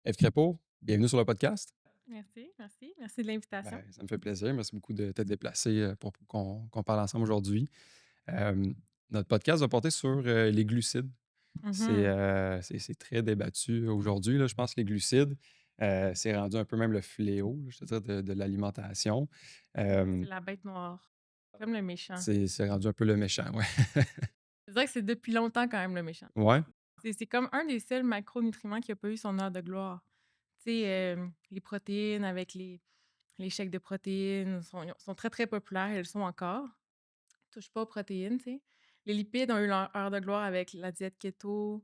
Ève Crépeau, bienvenue sur le podcast. Merci, merci. Merci de l'invitation. Ça me fait plaisir. Merci beaucoup de t'être déplacé pour qu'on parle ensemble aujourd'hui. Notre podcast va porter sur les glucides. Mhm. C'est très débattu aujourd'hui, là. Je pense que les glucides, c'est rendu un peu même le fléau, là, je te dirais, de l'alimentation. Euh, C'est la bête noire, comme le méchant. c'est rendu un peu le méchant, ouais. C'est vrai que c'est depuis longtemps quand même le méchant. Ouais, C'est comme un des seuls macronutriments qui a pas eu son heure de gloire. Tu sais, les protéines avec les chèques de protéines sont très, très populaires. Elles le sont encore. Touche pas aux protéines, tu sais. Les lipides ont eu leur heure de gloire avec la diète keto.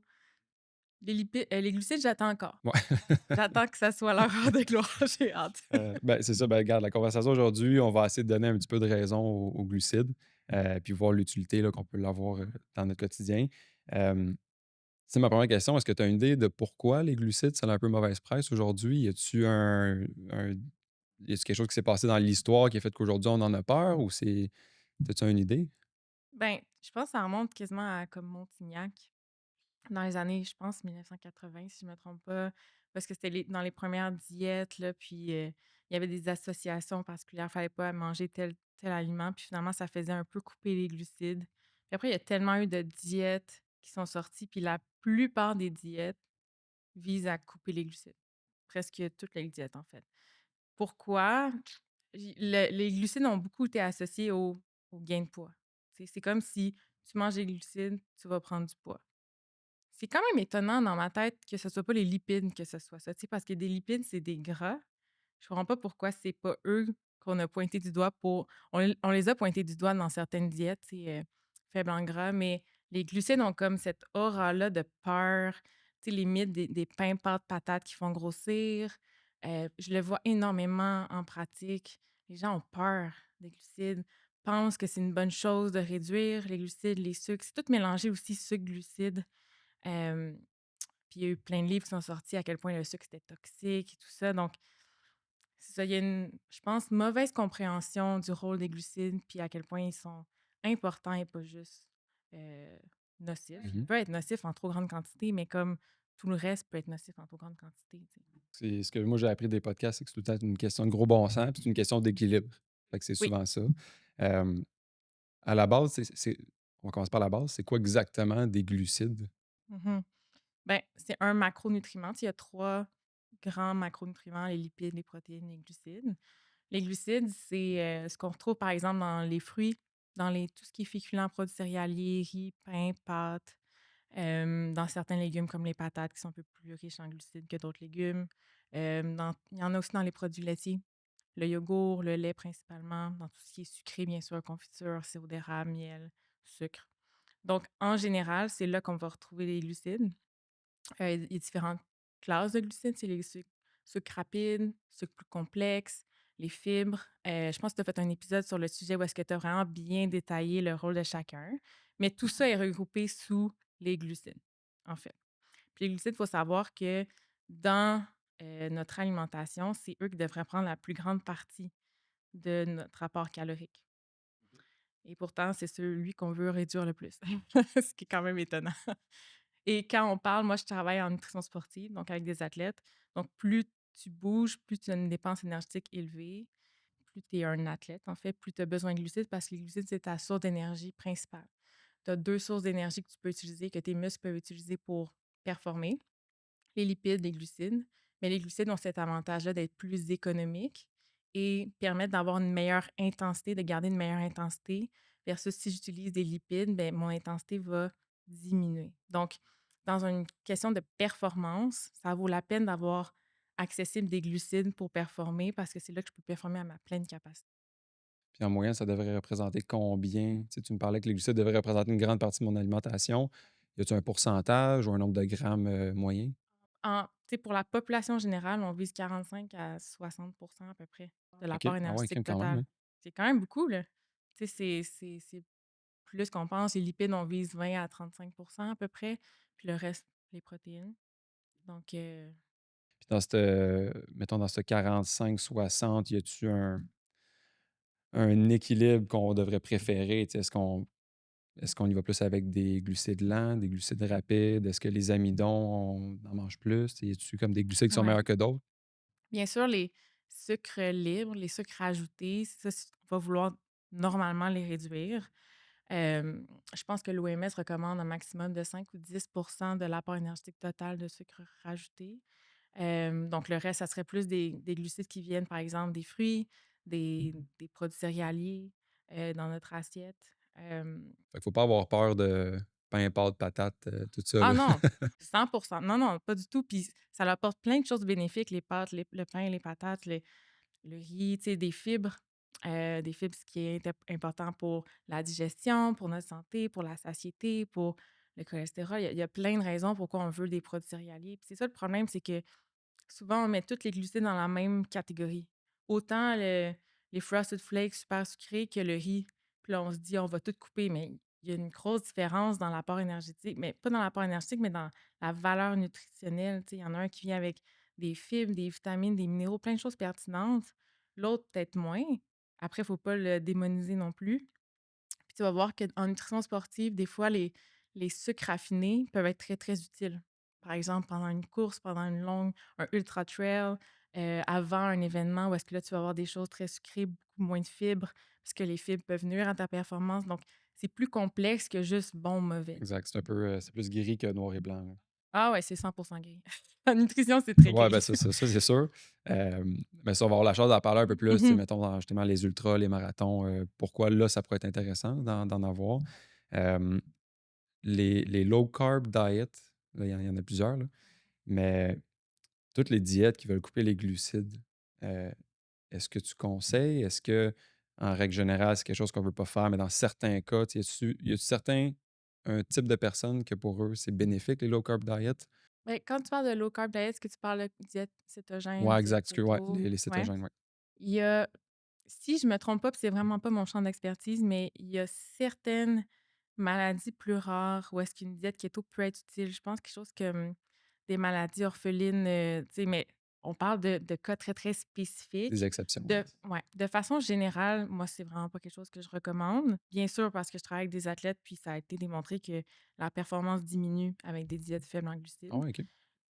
Les glucides, j'attends encore. ouais. J'attends que ça soit leur heure de gloire. J'ai hâte. C'est ça. Ben, regarde, la conversation aujourd'hui, on va essayer de donner un petit peu de raison aux glucides, puis voir l'utilité là, qu'on peut l'avoir dans notre quotidien. Euh, C'est ma première question. Est-ce que tu as une idée de pourquoi les glucides, ça a un peu mauvaise presse aujourd'hui? Y a-tu y a-tu quelque chose qui s'est passé dans l'histoire qui a fait qu'aujourd'hui on en a peur ou c'est. As-tu une idée? Ben, je pense que ça remonte quasiment à comme Montignac. Dans les années, je pense 1980 si je me trompe pas, parce que c'était dans les premières diètes là, puis, il y avait des associations particulières, fallait pas manger tel aliment, puis finalement ça faisait un peu couper les glucides. Puis après il y a tellement eu de diètes qui sont sorties, puis la plupart des diètes visent à couper les glucides. Presque toutes les diètes en fait. Pourquoi? Les glucides ont beaucoup été associés au gain de poids. C'est comme si tu manges des glucides, tu vas prendre du poids. C'est quand même étonnant dans ma tête que ce soit pas les lipides que ce soit ça, tu sais, parce que des lipides, c'est des gras. Je comprends pas pourquoi c'est pas eux qu'on a pointé du doigt pour on les a pointés du doigt dans certaines diètes, tu sais, faibles en gras, mais les glucides ont comme cette aura-là de peur, tu sais, les mythes des pains, pâtes, patates qui font grossir. Je le vois énormément en pratique. Les gens ont peur des glucides, pensent que c'est une bonne chose de réduire les glucides, les sucres. C'est tout mélangé aussi, sucre, glucides. Hem, puis il y a eu plein de livres qui sont sortis à quel point le sucre c'était toxique et tout ça. Donc, c'est ça, il y a une, je pense, mauvaise compréhension du rôle des glucides, puis à quel point ils sont importants et pas juste nocifs. Il Mhm. peut être nocif en trop grande quantité, mais comme tout le reste peut être nocif en trop grande quantité. Tu sais. C'est ce que moi j'ai appris des podcasts, c'est que c'est tout le temps une question de gros bon sens, puis c'est une question d'équilibre. Fait que c'est Oui. souvent ça. Euh, à la base, on va commencer par la base. C'est quoi exactement des glucides? Mhm. Ben, c'est un macronutriment. Tu sais, il y a trois grands macronutriments, les lipides, les protéines, les glucides. Les glucides, c'est, ce qu'on retrouve, par exemple, dans les fruits, dans tout ce qui est féculents, produits céréaliers, riz, pain, pâtes, dans certains légumes comme les patates qui sont un peu plus riches en glucides que d'autres légumes. Il y en a aussi dans les produits laitiers, le yogourt, le lait principalement, dans tout ce qui est sucré, bien sûr, confiture, sirop d'érable, miel, sucre. Donc, en général, c'est là qu'on va retrouver les glucides. Il y a différentes classes de glucides. C'est les sucres rapides, sucres plus complexes, les fibres. Je pense que tu as fait un épisode sur le sujet où est-ce que tu as vraiment bien détaillé le rôle de chacun. Mais tout ça est regroupé sous les glucides, en fait. Puis les glucides, il faut savoir que dans notre alimentation, c'est eux qui devraient prendre la plus grande partie de notre apport calorique. Et pourtant, c'est celui qu'on veut réduire le plus, ce qui est quand même étonnant. Et quand on parle, moi, je travaille en nutrition sportive, donc avec des athlètes. Donc, plus tu bouges, plus tu as une dépense énergétique élevée, plus tu es un athlète, en fait, plus tu as besoin de glucides parce que les glucides, c'est ta source d'énergie principale. Tu as deux sources d'énergie que tu peux utiliser, que tes muscles peuvent utiliser pour performer, les lipides, les glucides. Mais les glucides ont cet avantage-là d'être plus économiques et permettent d'avoir une meilleure intensité, de garder une meilleure intensité, versus si j'utilise des lipides, ben, mon intensité va diminuer. Donc, dans une question de performance, ça vaut la peine d'avoir accessible des glucides pour performer parce que c'est là que je peux performer à ma pleine capacité. Puis en moyenne, ça devrait représenter combien? Tu sais, tu me parlais que les glucides devraient représenter une grande partie de mon alimentation. Y a-tu un pourcentage ou un nombre de grammes moyen? Tu sais, pour la population générale, on vise 45 à 60 à peu près de OK. l'apport Ah ouais, énergétique quand même, total. hein. C'est quand même beaucoup, là. Tu sais, c'est plus qu'on pense. Les lipides, on vise 20 à 35 à peu près, puis le reste, les protéines. Donc, Puis mettons, dans ce 45-60, y a-tu un équilibre qu'on devrait préférer? Tu sais, Est-ce qu'on y va plus avec des glucides lents, des glucides rapides? Est-ce que les amidons, on en mange plus? Y a-tu comme des glucides qui sont Ouais. meilleurs que d'autres? Bien sûr, les sucres libres, les sucres ajoutés, ça, on va vouloir normalement les réduire. Je pense que l'OMS recommande un maximum de 5 ou 10 de l'apport énergétique total de sucre rajouté. Donc, le reste, ça serait plus des glucides qui viennent, par exemple, des fruits, des produits céréaliers dans notre assiette. Fait qu'il faut pas avoir peur de pain, pâtes, patates, tout ça, Ah là. non, 100. Non, non, pas du tout. Puis ça leur apporte plein de choses bénéfiques, les pâtes, le pain, les patates, le riz, tu sais, des fibres, ce qui est important pour la digestion, pour notre santé, pour la satiété, pour le cholestérol. Il y a plein de raisons pourquoi on veut des produits céréaliers. Puis c'est ça le problème, c'est que souvent, on met tous les glucides dans la même catégorie. Autant les Frosted Flakes super sucrés que le riz. Puis là, on se dit, on va tout couper, mais il y a une grosse différence dans l'apport énergétique, mais pas dans l'apport énergétique, mais dans la valeur nutritionnelle. Tu sais, il y en a un qui vient avec des fibres, des vitamines, des minéraux, plein de choses pertinentes. L'autre, peut-être moins. Après, il ne faut pas le démoniser non plus. Puis tu vas voir qu'en nutrition sportive, des fois, les sucres raffinés peuvent être très, très utiles. Par exemple, pendant une course, pendant un ultra trail, avant un événement où est-ce que là, tu vas avoir des choses très sucrées, beaucoup moins de fibres, parce que les fibres peuvent nuire à ta performance. Donc, c'est plus complexe que juste bon ou mauvais. Exact, c'est un peu, c'est plus gris que noir et blanc, là. Ah ouais, c'est 100% gris. La nutrition, c'est très Ouais, ben, gris. ça, c'est sûr. Mais ça, on va avoir la chance d'en parler un peu plus, tu sais, Mhm. mettons, dans justement les ultras, les marathons, pourquoi là, ça pourrait être intéressant d'en avoir. Hem, les low carb diet, là, il y en a plusieurs, là, mais toutes les diètes qui veulent couper les glucides, heu, est-ce que tu conseilles? Est-ce que en règle générale, c'est quelque chose qu'on veut pas faire, mais dans certains cas, tu sais, y a-tu certains un type de personnes que pour eux, c'est bénéfique, les low carb diet? Mais quand tu parles de low carb diet, est-ce que tu parles de diète cétogène, Ouais, diète exact, ouais, keto? les Ouais. cétogènes, ouais. Il y a Si je me trompe pas, puis c'est vraiment pas mon champ d'expertise, mais il y a certaines maladies plus rares où est-ce qu'une diète keto peut être utile. Je pense quelque chose comme des maladies orphelines, tu sais, mais on parle de cas très, très Des spécifiques. exceptions, ouais. De façon générale, moi, c'est vraiment pas quelque chose que je recommande. Bien sûr, parce que je travaille avec des athlètes, puis ça a été démontré que la performance diminue avec des diètes faibles en Ah glucides. ouais, OK.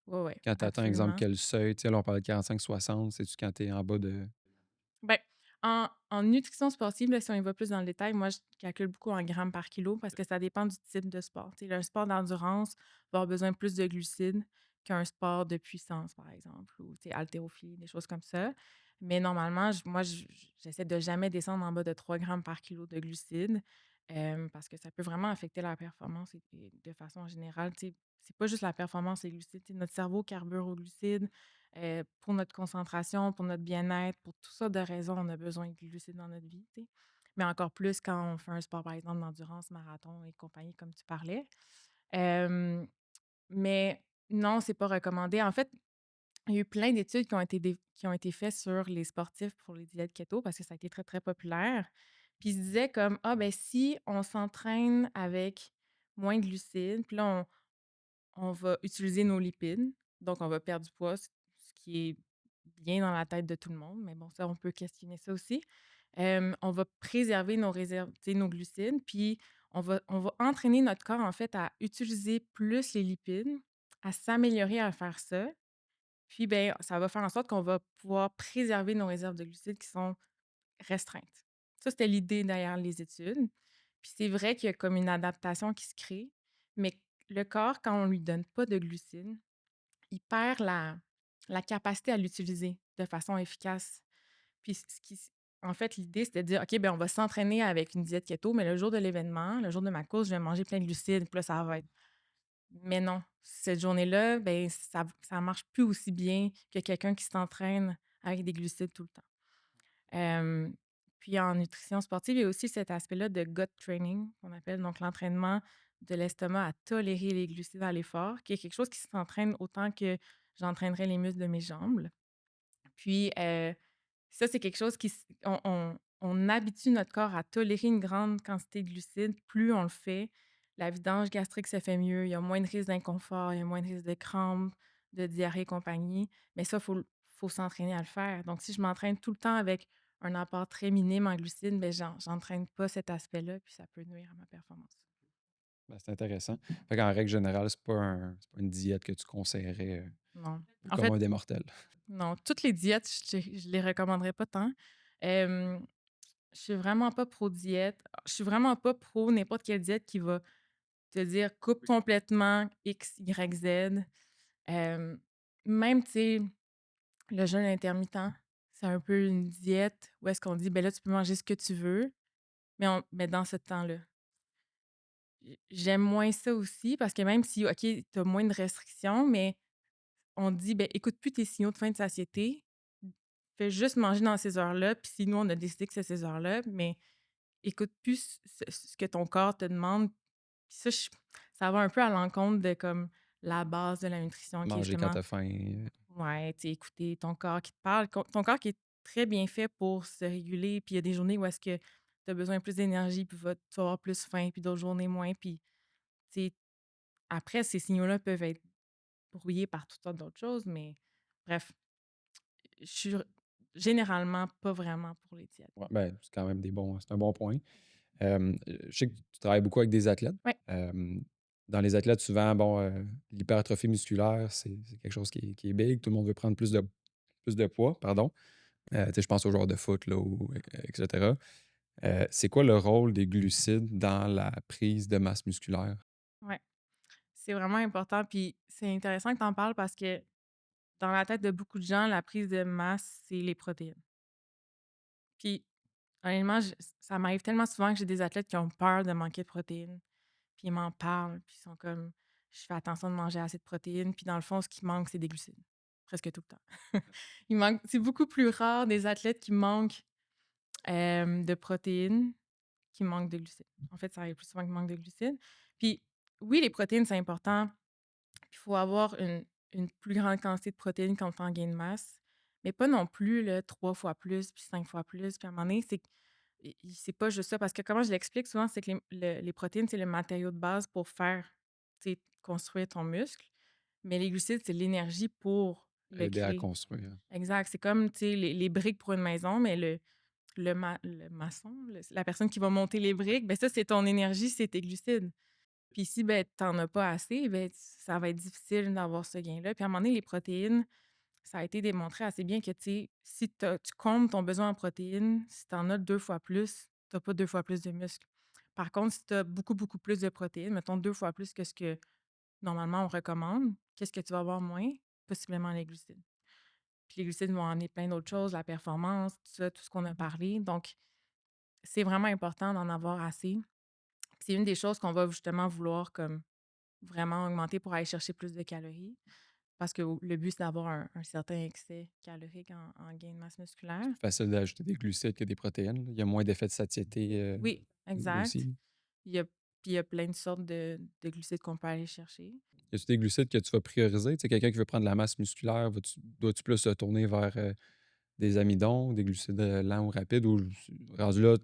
Oui, oui, Quand tu atteins, exemple, absolument. quel seuil? Tu sais, là, on parlait de 45-60, c'est-tu quand tu es en bas de Ben, en nutrition sportive, là, si on y va plus dans le détail, moi, je calcule beaucoup en grammes par kilo parce que ça dépend du type de sport. Tu sais, un sport d'endurance va avoir besoin de plus de glucides qu'un sport de puissance, par exemple, ou tu sais, haltérophilie, des choses comme ça. Mais normalement, j'essaie de jamais descendre en bas de 3 grammes par kilo de glucides parce que ça peut vraiment affecter la performance et de façon générale. Tu sais, c'est pas juste la performance, les glucides. Tu sais, notre cerveau carbure aux glucides. Pour notre concentration, pour notre bien-être, pour toutes sortes de raisons, on a besoin de glucides dans notre vie, tu sais. Mais encore plus quand on fait un sport, par exemple, d'endurance, marathon et compagnie, comme tu parlais. Hem, mais non, c'est pas recommandé. En fait, il y a eu plein d'études qui ont été faites sur les sportifs pour les diètes keto parce que ça a été très, très populaire. Puis ils se disaient comme: «Ah ben si on s'entraîne avec moins de glucides, puis là on va utiliser nos lipides, donc on va perdre du poids, ce qui est bien dans la tête de tout le monde, mais bon, ça, on peut questionner ça aussi. On va préserver nos réserves, tu sais, nos glucides, puis on va entraîner notre corps, en fait, à utiliser plus les lipides, à s'améliorer à faire ça. Puis, ben, ça va faire en sorte qu'on va pouvoir préserver nos réserves de glucides qui sont restreintes. Ça, c'était l'idée derrière les études. Puis c'est vrai qu'il y a comme une adaptation qui se crée, mais le corps, quand on lui donne pas de glucides, il perd la capacité à l'utiliser de façon efficace. Puis en fait, l'idée, c'était de dire: «OK, ben on va s'entraîner avec une diète keto, mais le jour de l'événement, le jour de ma course, je vais manger plein de glucides, puis là, ça va être» mais non, cette journée-là, ben ça marche plus aussi bien que quelqu'un qui s'entraîne avec des glucides tout le temps. Hem, Puis en nutrition sportive, il y a aussi cet aspect-là de gut training qu'on appelle donc l'entraînement de l'estomac à tolérer les glucides à l'effort, qui est quelque chose qui s'entraîne autant que j'entraînerais les muscles de mes jambes. Puis, ça, c'est quelque chose qui s on habitue notre corps à tolérer une grande quantité de glucides. Plus on le fait, la vidange gastrique se fait mieux, il y a moins de risques d'inconfort, il y a moins de risques de crampes, de diarrhée et compagnie. Mais ça, faut s'entraîner à le faire. Donc si je m'entraîne tout le temps avec un apport très minime en glucides, ben j'entraîne pas cet aspect-là, puis ça peut nuire à ma performance. Ben, c'est intéressant. Fait qu'en règle générale, c'est pas une diète que tu conseillerais, Non. au En fait, commun des mortels. non, toutes les diètes, je les recommanderais pas tant. Hem, je suis vraiment pas pro diète. Je suis vraiment pas pro n'importe quelle diète qui va te dire: «Coupe complètement X, Y, Z». Hem, même, tu sais, le jeûne intermittent, c'est un peu une diète où est-ce qu'on dit: «Ben là, tu peux manger ce que tu veux», mais dans ce temps-là. J'aime moins ça aussi parce que même si, OK, tu as moins de restrictions, mais on dit: «Ben écoute plus tes signaux de faim, de satiété, fais juste manger dans ces heures-là, puis si nous, on a décidé que c'est ces heures-là, mais écoute plus ce que ton corps te demande». Puis ça va un peu à l'encontre de, comme, la base de la nutrition qui est Manger quand justement, t'as faim, ouais, tu sais, écouter ton corps qui te parle, ton corps qui est très bien fait pour se réguler, puis il y a des journées où est-ce que tu as besoin plus d'énergie, puis tu vas avoir plus faim, puis d'autres journées moins, puis tu sais, après ces signaux-là peuvent être brouillés par toutes sortes d'autres choses, mais bref, je suis généralement pas vraiment pour les diètes. ouais, ben, c'est un bon point. Je sais que tu travailles beaucoup avec des athlètes. Ouais, Dans les athlètes, souvent, bon, l'hypertrophie musculaire, c'est quelque chose qui est big. Tout le monde veut prendre plus de poids, pardon. Tu sais, je pense aux joueurs de foot, là, ou et cetera. C'est quoi le rôle des glucides dans la prise de masse musculaire? ouais, c'est vraiment important, puis c'est intéressant que tu en parles parce que dans la tête de beaucoup de gens, la prise de masse, c'est les protéines. Puis honnêtement, ça m'arrive tellement souvent que j'ai des athlètes qui ont peur de manquer de protéines, puis ils m'en parlent, puis ils sont comme: «Je fais attention de manger assez de protéines», puis dans le fond, ce qui manque, c'est des glucides, presque tout le temps. Il manque C'est beaucoup plus rare des athlètes qui manquent, de protéines, qui manquent de glucides. En fait, ça arrive plus souvent qu'ils manquent de glucides. Puis oui, les protéines, c'est important. Il faut avoir une plus grande quantité de protéines quand on fait un gain de masse, mais pas non plus là, 3 fois plus, puis 5 fois plus. Puis à un moment donné, c'est pas juste ça. Parce que comment je l'explique souvent, c'est que les protéines, c'est le matériau de base pour faire, tu sais, construire ton muscle. Mais les glucides, c'est l'énergie pour le Aider à créer. construire. Exact. C'est comme, tu sais, les briques pour une maison, mais le maçon, la personne qui va monter les briques, ben ça, c'est ton énergie, c'est tes glucides. Puis si, ben, tu en as pas assez, ben, ça va être difficile d'avoir ce gain-là. Puis à un moment donné, les protéines, ça a été démontré assez bien que, tu sais, si tu combles ton besoin en protéines, si tu en as 2 fois plus, tu as pas 2 fois plus de muscles. Par contre, si tu as beaucoup, beaucoup plus de protéines, mettons 2 fois plus que ce que normalement on recommande, qu'est-ce que tu vas avoir moins? Possiblement les glucides. Puis les glucides vont amener plein d'autres choses, la performance, tout ça, tout ce qu'on a parlé. Donc, c'est vraiment important d'en avoir assez. C'est une des choses qu'on va justement vouloir comme vraiment augmenter pour aller chercher plus de calories. Parce que le but, c'est d'avoir un certain excès calorique en gain de masse musculaire. C'est plus facile d'ajouter des glucides que des protéines, là. Il y a moins d'effet de satiété, Oui, exact. aussi. Il y a, puis il y a plein de sortes de glucides qu'on peut aller chercher. Y a-tu des glucides que tu vas prioriser? Tu sais, quelqu'un qui veut prendre de la masse musculaire, dois-tu plus se tourner vers, des amidons, des glucides, lents ou rapides ou rendu là,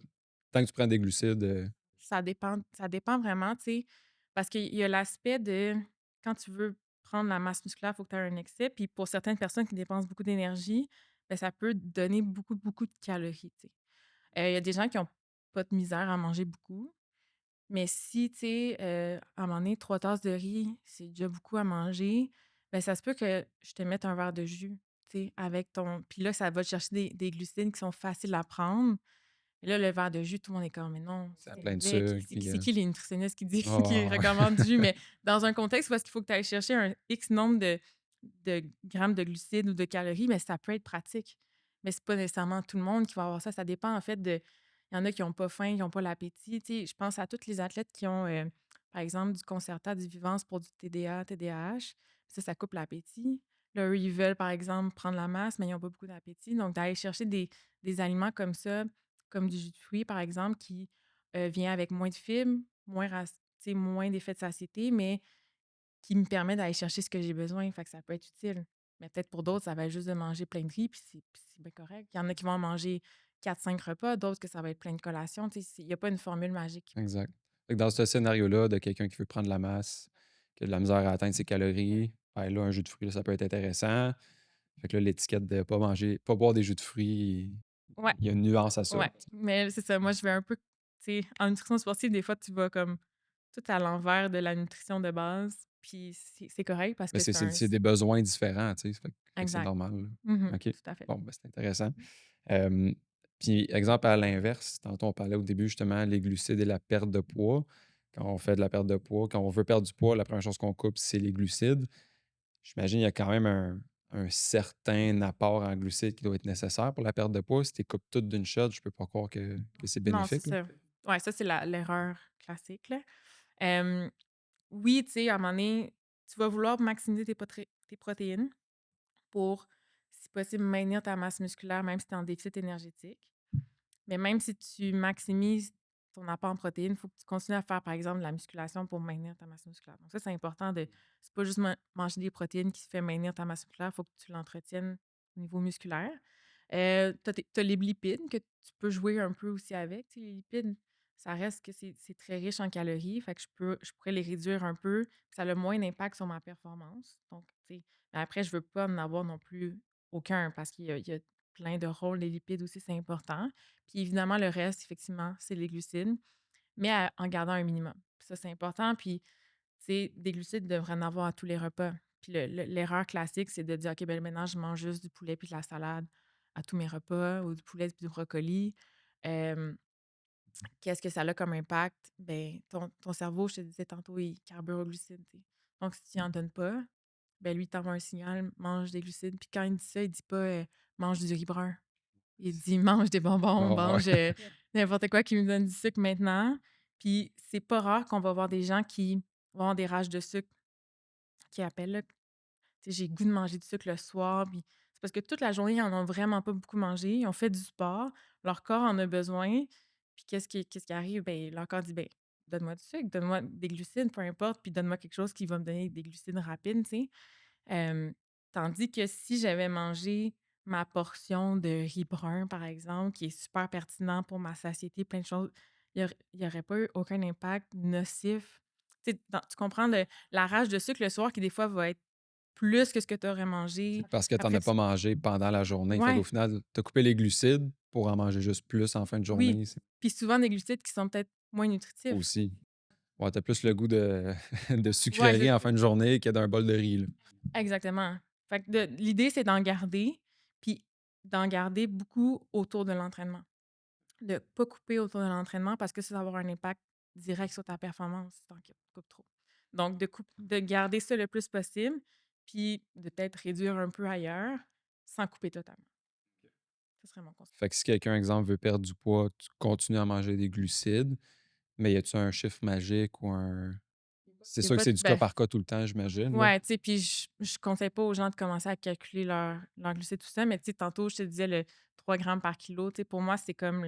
tant que tu prends des glucides, Ça dépend vraiment, tu sais, parce qu'il y a l'aspect de quand tu veux prendre la masse musculaire, il faut que tu aies un excès. Puis pour certaines personnes qui dépensent beaucoup d'énergie, ben, ça peut donner beaucoup, beaucoup de calories, tu sais. Il y a des gens qui ont pas de misère à manger beaucoup. Mais si, tu sais, à un moment donné, 3 tasses de riz, c'est déjà beaucoup à manger, ben ça se peut que je te mette un verre de jus, tu sais, avec ton puis là, ça va te chercher des glucides qui sont faciles à prendre. Et là, le verre de jus, tout le monde est comme: «Mais non, ça a c'est plein de mauvais». sucre, puis, C'est qui les nutritionnistes qui disent qui ah recommandent du jus? Mais dans un contexte où est-ce qu'il faut que tu ailles chercher un X nombre de grammes de glucides ou de calories, mais ça peut être pratique. Mais c'est pas nécessairement tout le monde qui va avoir ça. Ça dépend en fait de il y en a qui ont pas faim, qui ont pas l'appétit. Tu sais, je pense à tous les athlètes qui ont, par exemple, du Concerta, du Vivance pour du TDA, TDAH. Ça coupe l'appétit. Là, eux, ils veulent, par exemple, prendre la masse, mais ils ont pas beaucoup d'appétit. Donc, d'aller chercher des aliments comme ça, comme du jus de fruits, par exemple, qui, vient avec moins de fibres, tu sais, moins d'effet de satiété, mais qui me permet d'aller chercher ce que j'ai besoin. Fait que ça peut être utile. Mais peut-être pour d'autres, ça va être juste de manger plein de riz, puis c'est bien correct. Il y en a qui vont en manger 4 5 repas, d'autres que ça va être plein de collations. Tu sais, il y a pas une formule magique. exact. Fait que dans ce scénario-là, de quelqu'un qui veut prendre de la masse, qui a de la misère à atteindre ses calories, ben là, un jus de fruits, là, ça peut être intéressant. Fait que là, l'étiquette de pas boire des jus de fruits, Ouais, il y a une nuance à ça. ouais. Mais c'est ça, moi, je vais un peu, tu sais, en nutrition sportive, des fois, tu vas comme tout à l'envers de la nutrition de base, puis c'est correct parce Mais que c'est c'est c'est un c'est des besoins différents, tu sais, fait que c'est exact. normal, là. Mmh. OK. Tout à fait. Bon, ben, c'est intéressant. Hem, Puis exemple à l'inverse, tantôt on parlait au début justement les glucides et la perte de poids. Quand on fait de la perte de poids, quand on veut perdre du poids, la première chose qu'on coupe, c'est les glucides. J'imagine il y a quand même un certain apport en glucides qui doit être nécessaire pour la perte de poids. Si tu coupes tout d'une shot, je peux pas croire que c'est Non, c'est bénéfique, là. ça. Ouais, ça, c'est l'erreur classique, là. Hem, oui, tu sais, à un moment donné, tu vas vouloir maximiser tes protéines pour, si possible, maintenir ta masse musculaire, même si tu es en déficit énergétique. Mais même si tu maximises ton apport en protéines, il faut que tu continues à faire, par exemple, de la musculation pour maintenir ta masse musculaire. Donc ça, c'est important de c'est pas juste manger des protéines qui se fait maintenir ta masse musculaire, il faut que tu l'entretiennes au niveau musculaire. Tu as les lipides que tu peux jouer un peu aussi avec. Tu sais, les lipides, ça reste que c'est très riche en calories, fait que je pourrais les réduire un peu, puis ça a moins d'impact sur ma performance. Donc, tu sais, mais après, je veux pas en avoir non plus aucun parce qu'il y a plein de rôles. Les lipides aussi, c'est important. Puis évidemment, le reste, effectivement, c'est les glucides, mais en gardant un minimum. Puis ça, c'est important. Puis, tu sais, des glucides, il devrait en avoir à tous les repas. Puis l'erreur classique, c'est de dire, OK, ben maintenant, je mange juste du poulet puis de la salade à tous mes repas ou du poulet puis du brocoli. Euh, Qu'est-ce que ça a comme impact? Ben, ton cerveau, je te disais tantôt, il carbure aux glucides, tu sais. Donc, si tu n'en donnes pas, ben lui, il t'envoie un signal, mange des glucides. Puis quand il dit ça, il dit pas mange du riz brun. Il dit: «Mange des bonbons, Ah mange, ouais. n'importe quoi qui me donne du sucre maintenant». Puis c'est pas rare qu'on va voir des gens qui vont avoir des rages de sucre, qui appellent là. Tu sais: «J'ai le goût de manger du sucre le soir», puis c'est parce que toute la journée, ils en ont vraiment pas beaucoup mangé. Ils ont fait du sport, leur corps en a besoin. Puis qu'est-ce qui arrive? Ben leur corps dit: «Ben, donne-moi du sucre, donne-moi des glucides, peu importe, puis donne-moi quelque chose qui va me donner des glucides rapides», tu sais? Hem, Tandis que si j'avais mangé ma portion de riz brun, par exemple, qui est super pertinent pour ma satiété, plein de choses, il y aurait pas eu aucun impact nocif. Tu sais, tu comprends la rage de sucre le soir qui, des fois, va être plus que ce que tu aurais mangé. C'est parce que tu en Après as tu pas mangé pendant la journée. Fait qu'au Ouais, final, tu as coupé les glucides pour en manger juste plus en fin de oui. journée, c'est Puis souvent des glucides qui sont peut-être moins nutritifs. aussi. Ouais, tu plus le goût de de Ouais, sucreries en fin de journée que d'un bol de riz, là. exactement. Fait que l'idée, c'est d'en garder, puis d'en garder beaucoup autour de l'entraînement. De pas couper autour de l'entraînement parce que ça va avoir un impact direct sur ta performance si tu en coupes trop. Donc de garder ça le plus possible, puis de peut-être réduire un peu ailleurs sans couper totalement. Ce serait mon conseil. Fait que si quelqu'un, exemple, veut perdre du poids, tu continues à manger des glucides, mais y a-tu un chiffre magique ou un c'est Il y a sûr que pas c'est de du cas ben, par cas tout le temps, j'imagine, là? ouais, tu sais, puis je conseille pas aux gens de commencer à calculer leur glucides, tout ça, mais tu sais, tantôt, je te disais le 3 grammes par kilo, tu sais, pour moi, c'est comme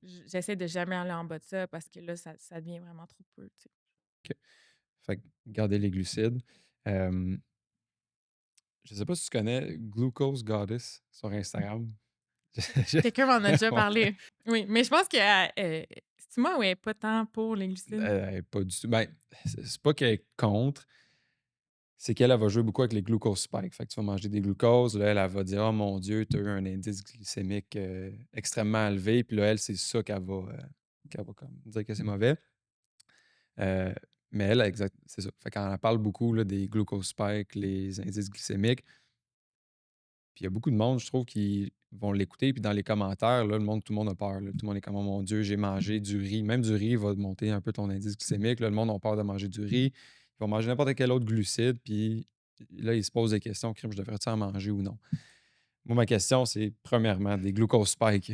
j'essaie de jamais aller en bas de ça parce que là, ça devient vraiment trop peu, tu sais. OK. Fait que garder les glucides. Hem, je sais pas si tu connais Glucose Goddess sur Instagram? Je Quelqu'un m'en a déjà ouais, parlé. Oui, mais je pense que, c'est-tu moi ou elle est pas tant pour les glucides? pas du tout. Ben, c'est pas qu'elle est contre, c'est qu'elle, elle va jouer beaucoup avec les glucose spikes. Fait que tu vas manger des glucoses, là, elle va dire: «Oh mon Dieu, tu as eu un indice glycémique, extrêmement élevé». Puis là, elle, c'est ça qu'elle va comme dire que c'est mauvais. Heu, mais elle, exact c'est ça. Fait qu'elle en parle beaucoup, là, des glucose spikes, les indices glycémiques. Puis il y a beaucoup de monde, je trouve, qui vont l'écouter. Puis dans les commentaires, là, tout le monde a peur, là. Tout le monde est comme: «Oh mon Dieu, j'ai mangé du riz». Même du riz va monter un peu ton indice glycémique. Là, le monde a peur de manger du riz. Ils vont manger n'importe quel autre glucide. Puis là, ils se posent des questions: «Crime, je devrais-tu en manger ou non?» Moi, ma question, c'est premièrement, des glucose spikes.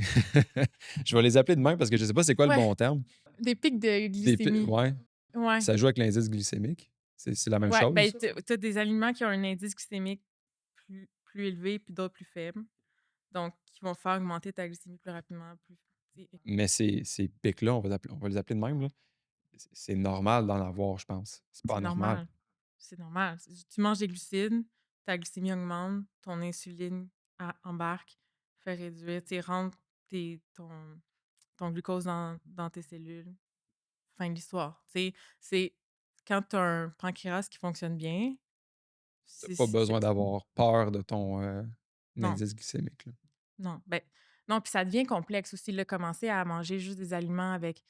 Je vais les appeler de même parce que je sais pas c'est quoi le Ouais, bon terme. des pics de glycémie. Ouais, Ouais, ça joue avec l'indice glycémique. C'est la même ouais, ben, chose? tu des aliments qui ont un indice glycémique plus élevé, puis d'autres plus faibles, donc qui vont faire augmenter ta glycémie plus rapidement, plus tu sais, Mais ces pics-là, on va les appeler de même, là. C'est normal d'en avoir, je pense. C'est pas c'est anormal. normal. C'est normal. Tu manges des glucides, ta glycémie augmente, ton insuline embarque, fait réduire, tu sais, rentre ton glucose dans tes cellules. Fin de l'histoire. Tu sais, c'est quand tu as un pancréas qui fonctionne bien, Tu c'est pas c'est besoin d'avoir peur de ton, non, indice glycémique, là. non, ben, non, puis ça devient complexe aussi, là, commencer à manger juste des aliments avec,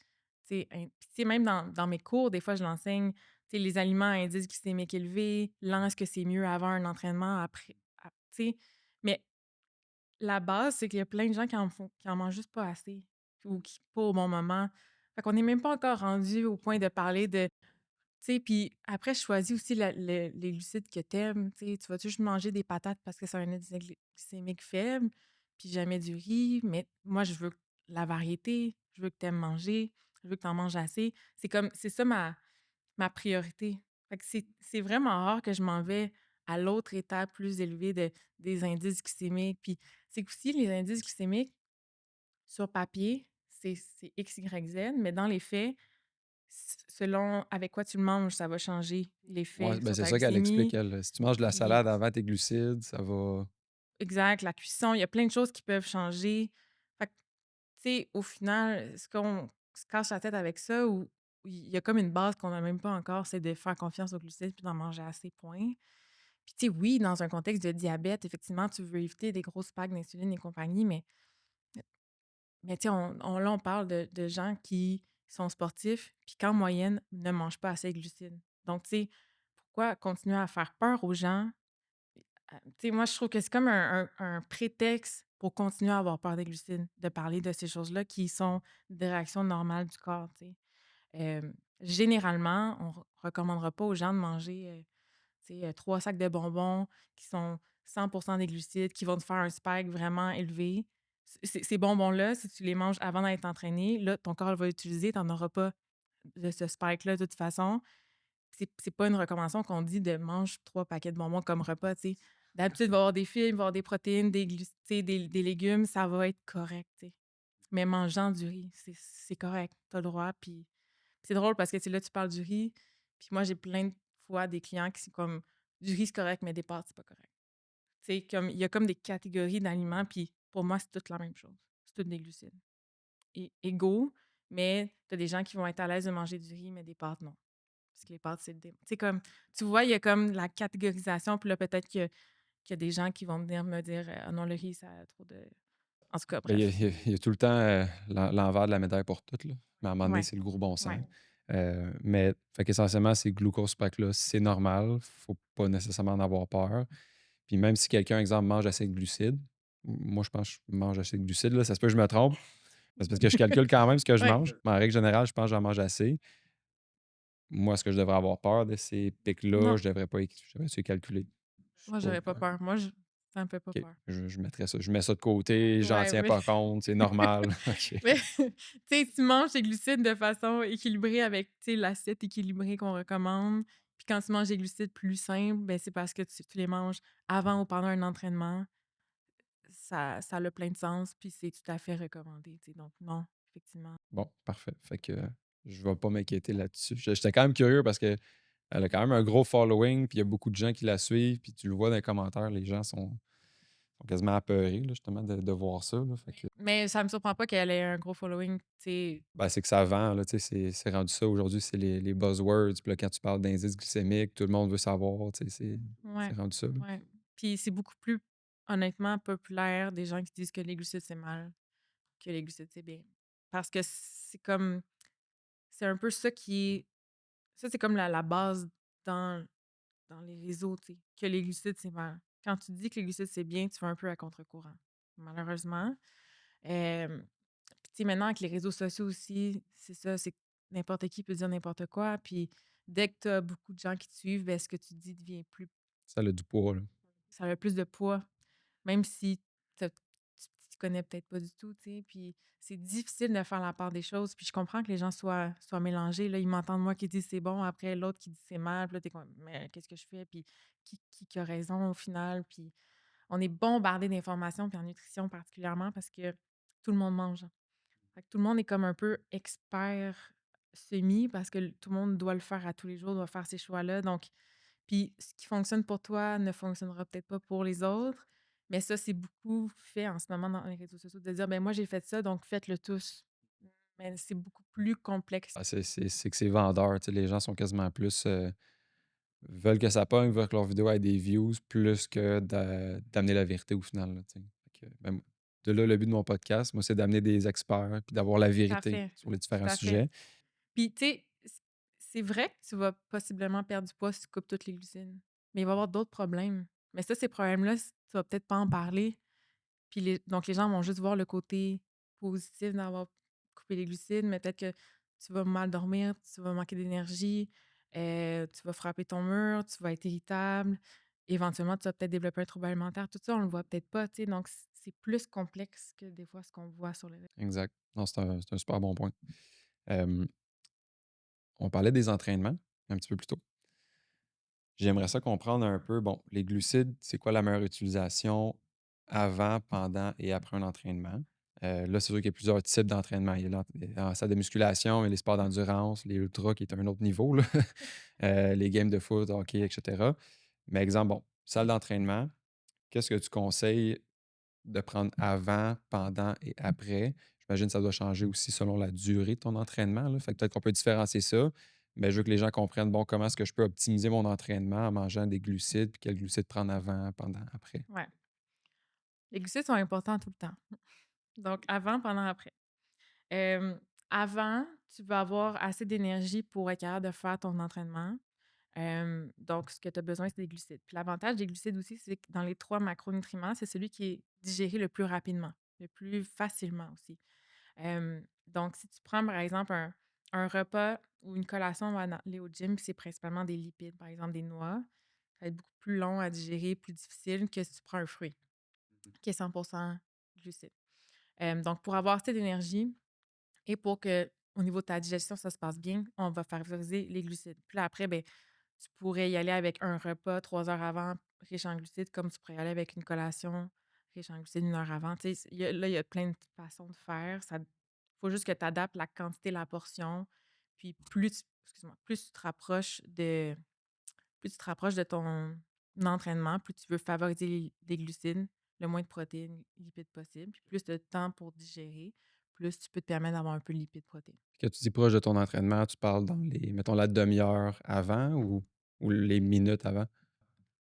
Puis tu sais, même dans mes cours, des fois, je l'enseigne, tu sais, les aliments à indice glycémique élevé, est-ce que c'est mieux avant un entraînement, après, tu sais? Mais la base, c'est qu'il y a plein de gens qui en mangent juste pas assez ou qui pas au bon moment. Fait qu'on n'est même pas encore rendu au point de parler de tu sais, puis après, je choisis aussi les glucides que t'aimes. Tu sais, tu vas-tu juste manger des patates parce que c'est un indice glycémique faible, puis jamais du riz. Mais moi, je veux la variété, je veux que tu aimes manger, je veux que tu en manges assez. C'est ça ma priorité. Fait que c'est vraiment rare que je m'en vais à l'autre étape plus élevée des indices glycémiques. Puis c'est qu'aussi, les indices glycémiques, sur papier, c'est X, Y, Z, mais dans les faits, selon avec quoi tu le manges, ça va changer Ouais, l'effet ben, sur c'est ta ça qu'elle explique, glycémie. elle. Si tu manges de la Puis salade avant tes glucides, ça va. exact, la cuisson, il y a plein de choses qui peuvent changer. Fait que, tu sais, au final, est-ce qu'on se casse la tête avec ça ou il y a comme une base qu'on n'a même pas encore, c'est de faire confiance aux glucides puis d'en manger assez, point. Puis, tu sais, oui, dans un contexte de diabète, effectivement, tu veux éviter des grosses spikes d'insuline et compagnie, mais tu sais, là, on parle de gens qui sont sportifs puis qu'en moyenne, ne mangent pas assez de glucides. Donc, tu sais, pourquoi continuer à faire peur aux gens? Tu sais, moi, je trouve que c'est comme un prétexte pour continuer à avoir peur des glucides, de parler de ces choses-là qui sont des réactions normales du corps, tu sais. Généralement, on recommandera pas aux gens de manger, tu sais, 3 sacs de bonbons qui sont 100 des glucides, qui vont te faire un spike vraiment élevé. Ces bonbons-là, si tu les manges avant d'être entraîné, là, ton corps va l'utiliser, tu en auras pas de ce spike-là de toute façon. C'est pas une recommandation qu'on dit de mange 3 paquets de bonbons comme repas, tu sais. D'habitude, il va y avoir des fibres, il va y avoir des protéines, des légumes, ça va être correct, tu sais. Mais mangeant du riz, c'est correct, tu as le droit. Puis c'est drôle parce que, tu sais, là, tu parles du riz, puis moi, j'ai plein de fois des clients qui sont comme: «Du riz, c'est correct, mais des pâtes, c'est pas correct». Tu sais, comme il y a comme des catégories d'aliments, puis pour moi, c'est toute la même chose. C'est toutes des glucides égaux, mais tu as des gens qui vont être à l'aise de manger du riz, mais des pâtes, non. Parce que les pâtes, c'est le tu sais, comme tu vois, il y a comme la catégorisation, puis là, peut-être qu'il y a des gens qui vont venir me dire: «Ah non, le riz, ça a trop de» en tout cas, Ben, bref. il y a tout le temps, l'envers de la médaille pour tout, là. Mais à un moment donné, Ouais, c'est le gros bon ouais. sens. Mais fait qu'essentiellement, ces glucose spikes-là, c'est normal. Faut pas nécessairement en avoir peur. Puis même si quelqu'un, exemple, mange assez de glucides, moi, je pense que je mange assez de glucides, là. Ça se peut que je me trompe. C'est parce que je calcule quand même ce que je Ouais. mange. Mais en règle générale, je pense que j'en mange assez. Moi, est-ce que je devrais avoir peur de ces pics-là? Non, Je devrais essayer de calculer. Je sais moi, pas. j'aurais pas peur. Ça me fait pas OK. peur. Je mettrais ça. Je mets ça de côté, j'en Ouais, tiens mais pas compte, c'est normal. OK. mais tu sais, tu manges tes glucides de façon équilibrée avec, tu sais, l'assiette équilibrée qu'on recommande. Puis quand tu manges des glucides plus simples, ben, c'est parce que tu les manges avant ou pendant un entraînement. Ça a plein de sens, puis c'est tout à fait recommandé, tu sais, donc non, effectivement. Bon, parfait. Fait que je vais pas m'inquiéter là-dessus. J'étais quand même curieux parce qu'elle a quand même un gros following, puis il y a beaucoup de gens qui la suivent, puis tu le vois dans les commentaires, les gens sont quasiment apeurés, là, justement, de voir ça, là. Fait que, Mais ça me surprend pas qu'elle ait un gros following, tu sais. ben, c'est que ça vend, là, tu sais, c'est rendu ça aujourd'hui, c'est les buzzwords. Puis là, quand tu parles d'indice glycémique, tout le monde veut savoir, tu sais, c'est Ouais, rendu ça, là. ouais. Puis c'est beaucoup plus, honnêtement, populaire des gens qui disent que les glucides, c'est mal, que les glucides, c'est bien. Parce que c'est un peu ça qui est ça, c'est comme la base dans dans les réseaux, tu sais, que les glucides, c'est mal. Quand tu dis que les glucides, c'est bien, tu vas un peu à contre-courant, malheureusement. Puis tu sais, maintenant avec les réseaux sociaux aussi, c'est ça, c'est que n'importe qui peut dire n'importe quoi, puis dès que tu as beaucoup de gens qui te suivent, ben, ce que tu dis devient plus Ça a du poids, là. ça a plus de poids, même si tu connais peut-être pas du tout, tu sais, puis c'est difficile de faire la part des choses, puis je comprends que les gens soient mélangés, là, ils m'entendent moi qui dis: «C'est bon», après l'autre qui dit: «C'est mal», puis là, tu comme: «Mais qu'est-ce que je fais?» Puis qui a raison au final? Puis on est bombardé d'informations, puis en nutrition particulièrement parce que tout le monde mange. Fait que tout le monde est comme un peu expert semi parce que tout le monde doit le faire à tous les jours, doit faire ces choix-là. Donc, puis ce qui fonctionne pour toi ne fonctionnera peut-être pas pour les autres. Mais ça, c'est beaucoup fait en ce moment dans les réseaux sociaux de dire, ben moi, j'ai fait ça, donc faites-le tous. Mais c'est beaucoup plus complexe. Ah, c'est que c'est vendeur, tu sais, les gens sont quasiment plus, veulent que ça pogne, veulent que leur vidéo ait des views plus que d'amener la vérité au final, là, tu sais. Fait que, ben, de là, le but de mon podcast, moi, c'est d'amener des experts puis d'avoir la Tout à vérité fait. sur les Tout différents à fait. sujets. Puis, tu sais, c'est vrai que tu vas possiblement perdre du poids si tu coupes toutes les glucides, mais il va y avoir d'autres problèmes. Mais ça, ces problèmes-là, tu vas peut-être pas en parler. Puis donc les gens vont juste voir le côté positif d'avoir coupé les glucides, mais peut-être que tu vas mal dormir, tu vas manquer d'énergie, tu vas frapper ton mur, tu vas être irritable. Éventuellement, tu vas peut-être développer un trouble alimentaire. Tout ça, on le voit peut-être pas, tu sais. Donc, c'est plus complexe que des fois ce qu'on voit sur les réseaux. Exact. Non, c'est un super bon point. Hem, on parlait des entraînements un petit peu plus tôt. J'aimerais ça comprendre un peu, bon, les glucides, c'est quoi la meilleure utilisation avant, pendant et après un entraînement? Là, c'est sûr qu'il y a plusieurs types d'entraînement. Il y a la salle de musculation, il y a les sports Mmh. d'endurance, les ultras qui est un autre niveau, là. Les games de foot, hockey, et cetera. Mais exemple, bon, salle d'entraînement, qu'est-ce que tu conseilles de prendre avant, pendant et après? J'imagine que ça doit changer aussi selon la durée de ton entraînement, là. Fait que peut-être qu'on peut différencier ça. Mais je veux que les gens comprennent, bon, comment est-ce que je peux optimiser mon entraînement en mangeant des glucides, puis quels glucides prendre avant, pendant, après. Ouais. Les glucides sont importants tout le temps. Donc avant, pendant, après. Hem, Avant, tu vas avoir assez d'énergie pour être capable de faire ton entraînement. Donc ce que tu as besoin, c'est des glucides. Puis l'avantage des glucides aussi, c'est que dans les 3 macronutriments, c'est celui qui est digéré le plus rapidement, le plus facilement aussi. Donc si tu prends, par exemple, un repas ou une collation, on va aller au gym, puis c'est principalement des lipides, par exemple des noix, ça va être beaucoup plus long à digérer, plus difficile que si tu prends un fruit qui est 100 glucides. Donc pour avoir assez d'énergie, et pour que, au niveau de ta digestion, ça se passe bien, on va favoriser les glucides. Puis là, après, ben, tu pourrais y aller avec un repas 3 heures avant, riche en glucides, comme tu pourrais y aller avec une collation riche en glucides 1 heure avant. Tu sais, il y a plein de façons de faire. Il faut juste que tu adaptes la quantité, la portion. Puis excuse-moi, plus tu te rapproches de ton entraînement, plus tu veux favoriser des glucides, le moins de protéines, lipides possible, puis plus de temps pour digérer, plus tu peux te permettre d'avoir un peu de lipides, protéines. Quand tu dis proche de ton entraînement, tu parles dans les, mettons, la demi-heure avant ou les minutes avant?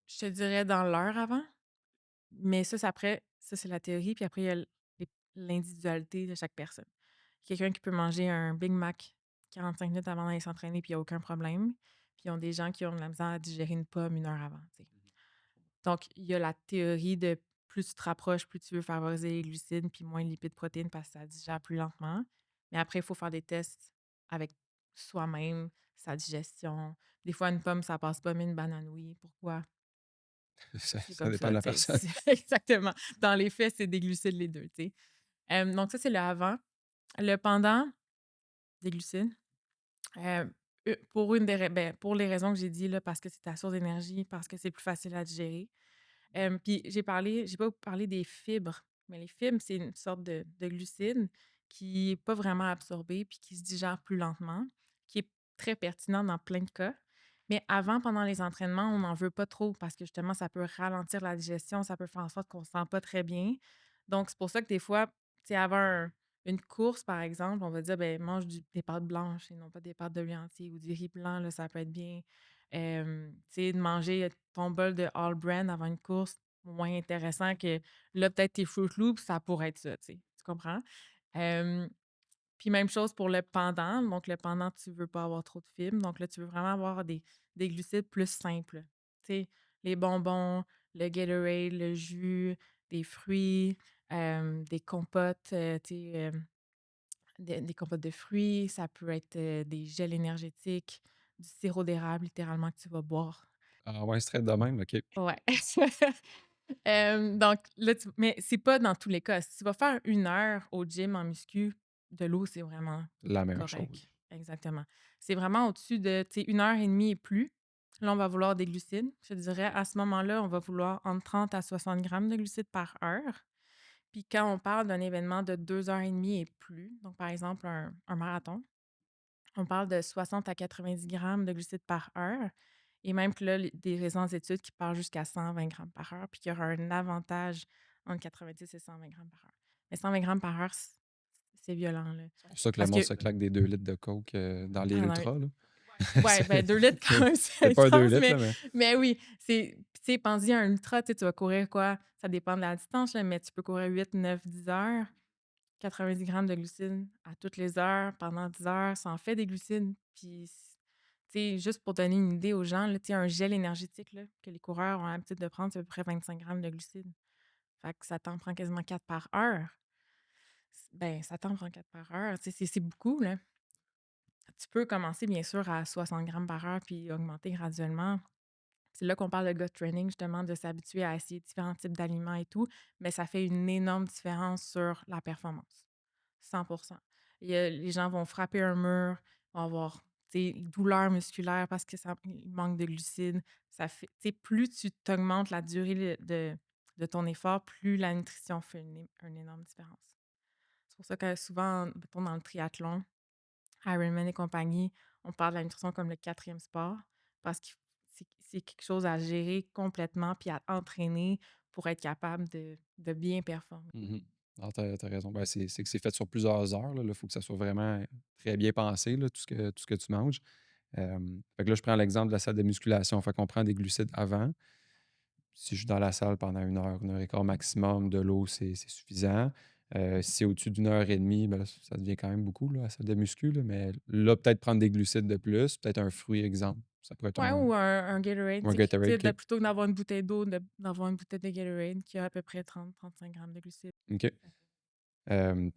Je te dirais dans l'heure avant, mais ça c'est la théorie, puis après il y a l'individualité de chaque personne. Quelqu'un qui peut manger un Big Mac 45 minutes avant d'aller s'entraîner, puis il y a aucun problème. Puis ils ont des gens qui ont de la misère à digérer une pomme 1 heure avant, tu sais. Donc, il y a la théorie de plus tu te rapproches, plus tu veux favoriser les glucides, puis moins de lipides, protéines parce que ça digère plus lentement. Mais après, il faut faire des tests avec soi-même, sa digestion. Des fois, une pomme, ça passe pas, mais une banane, oui. Pourquoi? C'est Ça comme dépend de ça, la tu sais. personne. Exactement. Dans les faits, c'est des glucides les deux, tu sais. Donc, ça, c'est le avant. Le pendant des glucides, euh, pour les raisons que j'ai dit, là, parce que c'est ta source d'énergie, parce que c'est plus facile à digérer. Puis j'ai pas parlé des fibres, mais les fibres, c'est une sorte de glucide qui est pas vraiment absorbé puis qui se digère plus lentement, qui est très pertinent dans plein de cas. Mais avant, pendant les entraînements, on n'en veut pas trop parce que justement, ça peut ralentir la digestion, ça peut faire en sorte qu'on ne se sent pas très bien. Donc, c'est pour ça que des fois, tu sais, avant une course, par exemple, on va dire, ben mange des pâtes blanches et non pas des pâtes de blé entier ou du riz blanc, là, ça peut être bien. Tu sais, de manger ton bol de All Brand avant une course, moins intéressant que là, peut-être tes Fruit Loops, ça pourrait être ça, tu sais. Tu comprends? Hem, Puis même chose pour le pendant. Donc, le pendant, tu veux pas avoir trop de fibres. Donc là, tu veux vraiment avoir des glucides plus simples. Tu sais, les bonbons, le Gatorade, le jus, des fruits, des compotes, tu sais, des compotes de fruits. Ça peut être des gels énergétiques, du sirop d'érable, littéralement, que tu vas boire. Ah ouais, straight de même, OK. Ouais. Donc là, mais c'est pas dans tous les cas. Si tu vas faire 1 heure au gym en muscu, de l'eau, c'est vraiment La meilleure chose. correct. Exactement. C'est vraiment au-dessus de, tu sais, 1 heure et demie et plus. Là, on va vouloir des glucides. Je te dirais, à ce moment-là, on va vouloir entre 30 à 60 grammes de glucides par heure. Puis quand on parle d'un événement de 2 heures et demie et plus, donc par exemple un marathon, on parle de 60 à 90 grammes de glucides par heure. Et même que là, des récentes études qui parlent jusqu'à 120 grammes par heure, puis qu'il y aura un avantage entre 90 et 120 grammes par heure. Mais 120 grammes par heure, c'est violent, là. C'est pour ça que le Parce monde que, se claque des 2 litres de coke, dans les ah non, ultras, là. ouais, C'est ben 2 litres quand même, c'est c'est pas 2 intense, litres, là, mais mais oui, tu sais, pense-y à un ultra, tu sais, tu vas courir quoi? Ça dépend de la distance, là, mais tu peux courir 8, 9, 10 heures. 90 grammes de glucides à toutes les heures pendant 10 heures, ça en fait des glucides. Puis, tu sais, juste pour donner une idée aux gens, là, tu sais, un gel énergétique là, que les coureurs ont l'habitude de prendre, c'est à peu près 25 grammes de glucides. Fait que ça t'en prend quasiment 4 par heure. Ben, ça t'en prend 4 par heure. Tu sais, c'est beaucoup, là. Tu peux commencer, bien sûr, à 60 grammes par heure puis augmenter graduellement. C'est là qu'on parle de gut training, justement, de s'habituer à essayer différents types d'aliments et tout, mais ça fait une énorme différence sur la performance. 100. Les gens vont frapper un mur, vont avoir des douleurs musculaires parce que il manque de glucides. Ça fait, tu sais, plus tu t'augmentes la durée de ton effort, plus la nutrition fait une énorme différence. C'est pour ça que souvent, mettons, dans le triathlon, Ironman et compagnie, on parle de la nutrition comme le quatrième sport parce que c'est quelque chose à gérer complètement puis à entraîner pour être capable de bien performer. Mmh. Ah, tu raison. Ben, c'est que c'est fait sur plusieurs heures, là. Il faut que ça soit vraiment très bien pensé, là, tout ce que tu manges. Fait que là, je prends l'exemple de la salle de musculation. Fait qu'on prend des glucides avant. Si je suis dans la salle pendant 1 heure et quart maximum, de l'eau, c'est suffisant. Si c'est au-dessus d'1 heure et demie, ben là, ça devient quand même beaucoup, là, la salle de muscu, là, mais là, peut-être prendre des glucides de plus, peut-être un fruit, exemple. Ça pourrait être Ouais, un ou un Gatorade, ou un tu sais, Gatorade, OK. plutôt que d'avoir une bouteille d'eau, d'avoir une bouteille de Gatorade qui a à peu près 30-35 grammes de glucides. OK.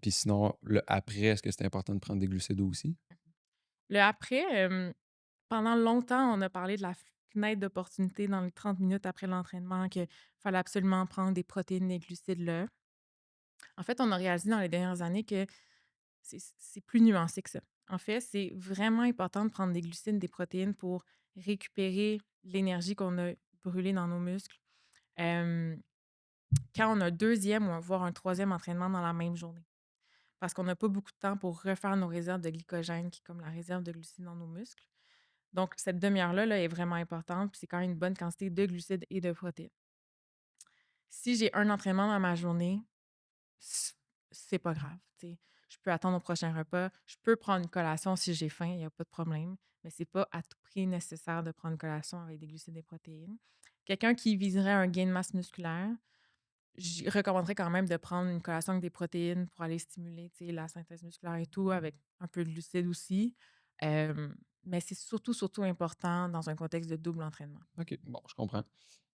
Puis sinon, le après, est-ce que c'est important de prendre des glucides aussi? Le après, pendant longtemps, on a parlé de la fenêtre d'opportunité dans les 30 minutes après l'entraînement, qu'il fallait absolument prendre des protéines, des glucides là. En fait, on a réalisé dans les dernières années que c'est plus nuancé que ça. En fait, c'est vraiment important de prendre des glucides, des protéines pour récupérer l'énergie qu'on a brûlée dans nos muscles. Hem, Quand on a un deuxième ou voire un troisième entraînement dans la même journée. Parce qu'on n'a pas beaucoup de temps pour refaire nos réserves de glycogène, qui est comme la réserve de glucides dans nos muscles. Donc, cette demi-heure-là là, est vraiment importante, puis c'est quand même une bonne quantité de glucides et de protéines. Si j'ai un entraînement dans ma journée, c c'est pas grave, tu sais. Je peux attendre au prochain repas. Je peux prendre une collation si j'ai faim, il y a pas de problème, mais c'est pas à tout prix nécessaire de prendre une collation avec des glucides et des protéines. Quelqu'un qui viserait un gain de masse musculaire, je recommanderais quand même de prendre une collation avec des protéines pour aller stimuler, tu sais, la synthèse musculaire et tout, avec un peu de glucides aussi. Mais c'est surtout, surtout important dans un contexte de double entraînement. OK, bon, je comprends.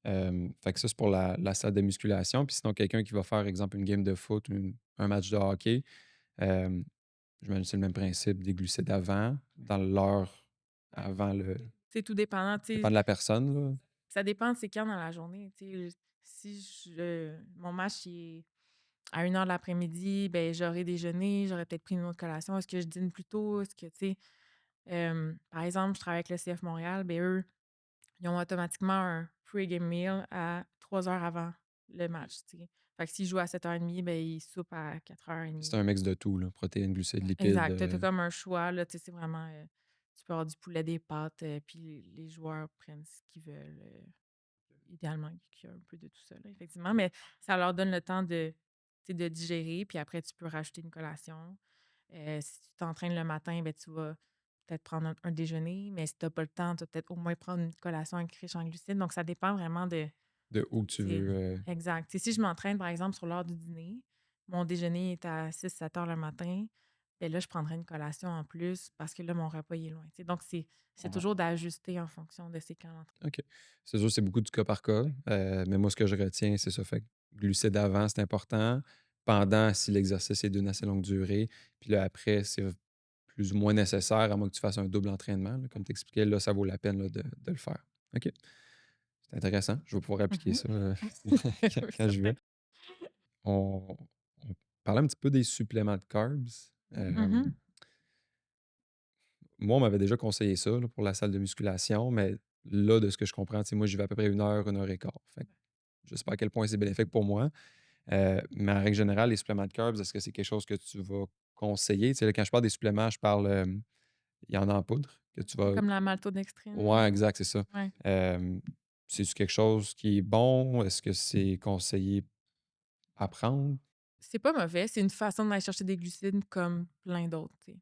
Fait que ça, c'est pour la salle de musculation. Puis sinon, quelqu'un qui va faire, exemple, une game de foot ou un match de hockey, hem, j'imagine que c'est le même principe, des glucides avant, dans l'heure avant le C'est tout dépendant, tu dépend sais, de la personne, là. ça dépend de c'est quand dans la journée, tu sais. Si mon match il est à 1 heure de l'après-midi, ben j'aurais déjeuné, j'aurais peut-être pris une autre collation. Est-ce que je dîne plus tôt? Est-ce que, tu sais, par exemple, je travaille avec le CF Montréal, ben eux, ils ont automatiquement un pre-game meal à 3 heures avant le match, tu sais. Fait que s'ils jouent à 7h30, ben ils soupent à C'est 4h30. un mix de tout, là, protéines, glucides, lipides, Exact. Tu comme un choix, là, tu sais, c'est vraiment, tu peux avoir du poulet, des pâtes, puis les joueurs prennent ce qu'ils veulent, idéalement qu'il y a un peu de tout ça, là, effectivement, mais ça leur donne le temps de, tu sais, de digérer, puis après tu peux rajouter une collation. Si tu t'entraînes le matin, ben, tu vas peut-être prendre un déjeuner, mais si tu as pas le temps, tu vas peut-être au moins prendre une collation avec riche en glucides. Donc ça dépend vraiment de, de où tu c'est veux, exact. Tu sais, si je m'entraîne, par exemple, sur l'heure du dîner, mon déjeuner est à 6-7 heures le matin, ben là, je prendrai une collation en plus parce que là, mon repas, il est loin, tu sais. Donc c'est ouais, toujours d'ajuster en fonction de ces camps d'entraînement. OK. C'est sûr, c'est beaucoup du cas par cas, mais moi, ce que je retiens, c'est ça. Fait que glucides avant, c'est important. Pendant, si l'exercice est d'une assez longue durée. Puis là, après, c'est plus ou moins nécessaire, à moins que tu fasses un double entraînement, là. Comme tu expliquais, là, ça vaut la peine, là, de le faire. OK. C'est intéressant. Je vais pouvoir appliquer Mhm. ça, quand j'y vais. Certain. On on parlait un petit peu des suppléments de carbs. Mhm. Moi, on m'avait déjà conseillé ça, là, pour la salle de musculation, mais là, de ce que je comprends, tu sais, moi, j'y vais à peu près 1 heure et quart. Fait que je sais pas à quel point c'est bénéfique pour moi. Mais en règle générale, les suppléments de carbs, est-ce que c'est quelque chose que tu vas conseiller? Tu sais, là, quand je parle des suppléments, je parle, il y en a en poudre que tu vas. Comme la maltodextrine, là. Ouais, exact, c'est ça. Ouais. Hem, C'est-tu quelque chose qui est bon? Est-ce que c'est conseillé à prendre? C'est pas mauvais, c'est une façon d'aller chercher des glucides comme plein d'autres, tu sais.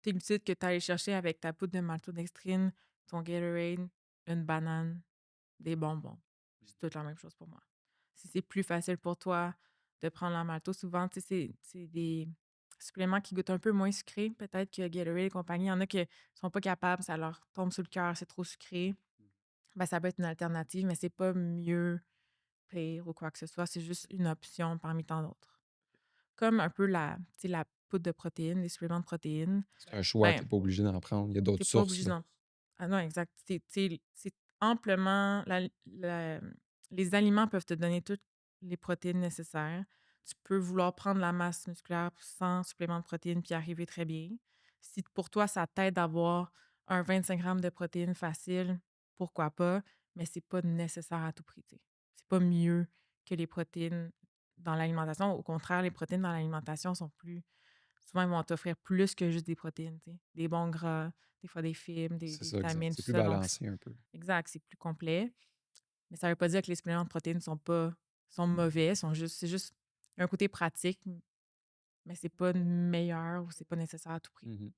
Tes glucides que tu allé chercher avec ta poudre de maltodextrine, ton Gatorade, une banane, des bonbons. C'est toute la même chose pour moi. Si c'est plus facile pour toi de prendre la malto, souvent, tu sais, c'est des suppléments qui goûtent un peu moins sucré, peut-être que Gatorade et compagnie. Il y en a qui sont pas capables, ça leur tombe sur le cœur, c'est trop sucré. Ben, ça peut être une alternative, mais c'est pas mieux, pire ou quoi que ce soit. C'est juste une option parmi tant d'autres. Comme un peu tu sais, la poudre de protéines, les suppléments de protéines. C'est un choix, tu Ben, pas obligé d'en prendre. Il y a d'autres t'es pas sources, obligé là. d'en ah non, exact. C'est amplement les aliments peuvent te donner toutes les protéines nécessaires. Tu peux vouloir prendre la masse musculaire sans supplément de protéines puis arriver très bien. Si pour toi, ça t'aide d'avoir un 25 grammes de protéines facile, pourquoi pas, mais c'est pas nécessaire à tout prix, tu sais. C'est pas mieux que les protéines dans l'alimentation. Au contraire, les protéines dans l'alimentation sont plus souvent, ils vont t'offrir plus que juste des protéines, tu sais. Des bons gras, des fois des fibres, C'est des ça, exact. vitamines, C'est tout plus ça. Donc, balancé un peu. exact, c'est plus complet. Mais ça veut pas dire que les suppléments de protéines sont mauvais, c'est juste un côté pratique, mais c'est pas meilleur ou c'est pas nécessaire à tout prix. Mmh.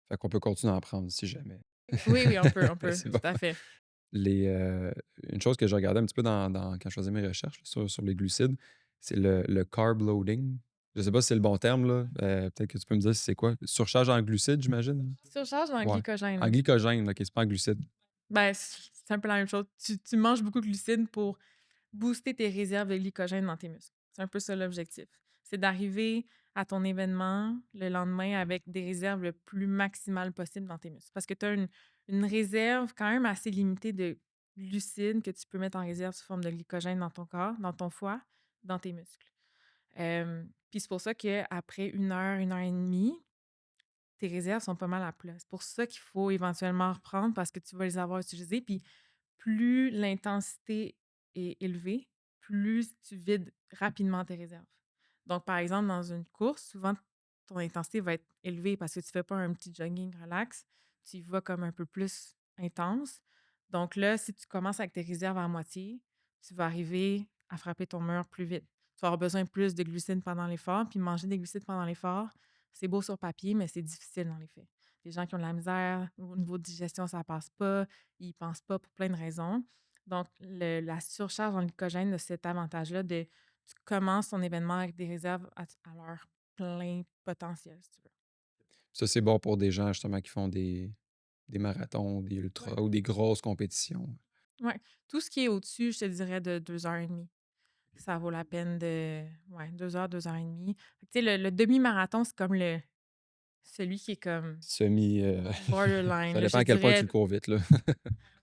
Fait qu'on peut continuer à en prendre si jamais. Oui, oui, on peut, C'est bon. tout à fait. Les, une chose que j'ai regardé un petit peu quand je faisais mes recherches sur les glucides, c'est le carb loading. Je sais pas si c'est le bon terme, là. Peut-être que tu peux me dire si c'est quoi? Surcharge en glucides, j'imagine? Surcharge en Ouais. En glycogène. glycogène, OK, c'est pas en glucides. Ben, c'est un peu la même chose. Tu manges beaucoup de glucides pour booster tes réserves de glycogène dans tes muscles. C'est un peu ça l'objectif. C'est d'arriver à ton événement le lendemain avec des réserves le plus maximales possible dans tes muscles. Parce que tu as une réserve quand même assez limitée de glucides que tu peux mettre en réserve sous forme de glycogène dans ton corps, dans ton foie, dans tes muscles. Puis c'est pour ça qu'aprée 1 heure et demie, tes réserves sont pas mal à plat. C'est pour ça qu'il faut éventuellement reprendre parce que tu vas les avoir utilisées. Puis plus l'intensité est élevée, plus tu vides rapidement tes réserves. Donc, par exemple, dans une course, souvent, ton intensité va être élevée parce que tu ne fais pas un petit jogging relax, tu y vas comme un peu plus intense. Donc là, si tu commences avec tes réserves à moitié, tu vas arriver à frapper ton mur plus vite. Tu vas avoir besoin de plus de glucides pendant l'effort, puis manger des glucides pendant l'effort, c'est beau sur papier, mais c'est difficile dans les faits. Les gens qui ont de la misère, au niveau de digestion, ça passe pas, ils pensent pas pour plein de raisons. Donc, la surcharge en glycogène a cet avantage-là de tu commences ton événement avec des réserves à leur plein potentiel, si tu veux. Ça, c'est bon pour des gens justement qui font des marathons, des Ouais. ultras ou des grosses compétitions. Ouais. Tout ce qui est au-dessus, je te dirais de 2 heures et demie. Ça vaut la peine de. Ouais, 2 heures, 2 heures et demie. Fait que, tu sais, le demi-marathon, c'est comme celui qui est comme Semi, borderline, ça là, je dépend te à quel point tu dirais. le cours vite, là.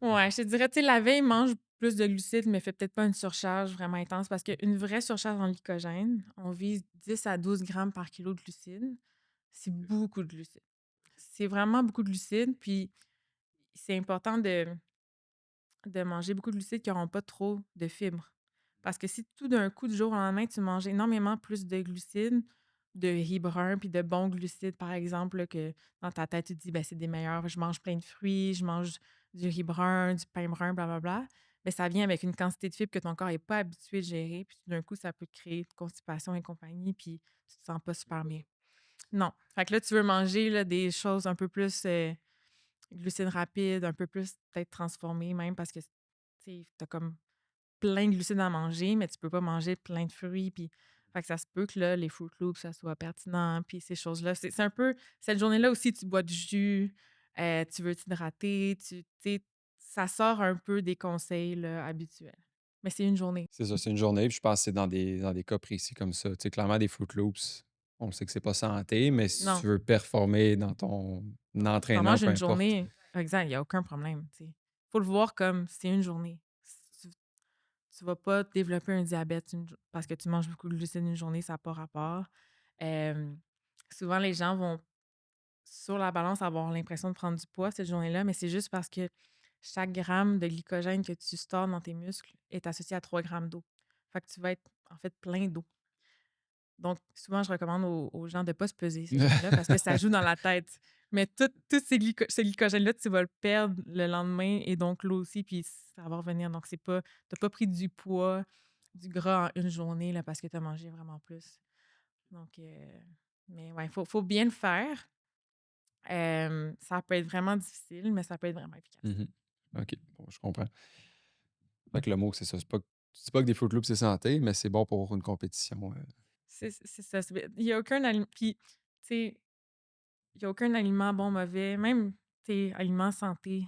Ouais, je te dirais, tu sais, la veille, mange plus de glucides, mais fais peut-être pas une surcharge vraiment intense parce qu'une vraie surcharge en glycogène, on vise 10 à 12 grammes par kilo de glucides. C'est beaucoup de glucides. C'est vraiment beaucoup de glucides. Puis, c'est important de manger beaucoup de glucides qui n'auront pas trop de fibres. Parce que si tout d'un coup, du jour au lendemain, tu manges énormément plus de glucides, de riz brun, puis de bons glucides, par exemple, là, que dans ta tête, tu te dis, ben, c'est des meilleurs, je mange plein de fruits, je mange du riz brun, du pain brun, blablabla. Mais ça vient avec une quantité de fibres que ton corps n'est pas habitué de gérer. Puis tout d'un coup, ça peut te créer de constipation et compagnie, puis tu te sens pas super bien. Non. Fait que là, tu veux manger là, des choses un peu plus glucides rapides, un peu plus peut-être transformées même parce que tu as comme plein de glucides à manger, mais tu peux pas manger plein de fruits. Puis, fait que ça se peut que là, les Fruit Loops, ça soit pertinent. Puis ces choses-là. C'est un peu. Cette journée-là aussi, tu bois du jus, tu veux t'hydrater, tu sais, ça sort un peu des conseils là, habituels. Mais c'est une journée. C'est ça, c'est une journée, puis je pense que c'est dans des cas précis comme ça. Tu sais, clairement, des Fruit Loops, on sait que c'est pas santé, mais si Non. tu veux performer dans ton T'en entraînement, manges peu une importe. journée. Exact, il y a aucun problème, tu sais. Faut le voir comme c'est une journée. Tu tu vas pas développer un diabète parce que tu manges beaucoup de glucides une journée, ça n'a pas rapport. Hem, Souvent, les gens vont, sur la balance, avoir l'impression de prendre du poids cette journée-là, mais c'est juste parce que chaque gramme de glycogène que tu stores dans tes muscles est associé à 3 grammes d'eau. Fait que tu vas être, en fait, plein d'eau. Donc, souvent, je recommande aux gens de ne pas se peser cette journée-là parce que ça joue dans la tête. Mais tout ce glycogène-là, tu vas le perdre le lendemain et donc l'eau aussi, puis ça va revenir. Donc, tu n'as pas pris du poids, du gras en une journée là, parce que tu as mangé vraiment plus. Donc, mais ouais, faut bien le faire. Ça peut être vraiment difficile, mais ça peut être vraiment efficace. Mhm. OK, bon, je comprends. Fait que le mot, c'est ça. Tu dis pas que des Fruit Loops, c'est santé, mais c'est bon pour une compétition. C'est ça. Il y a aucun aliment. Puis, tu sais, il y a aucun aliment bon, mauvais, même, tu sais, aliment santé,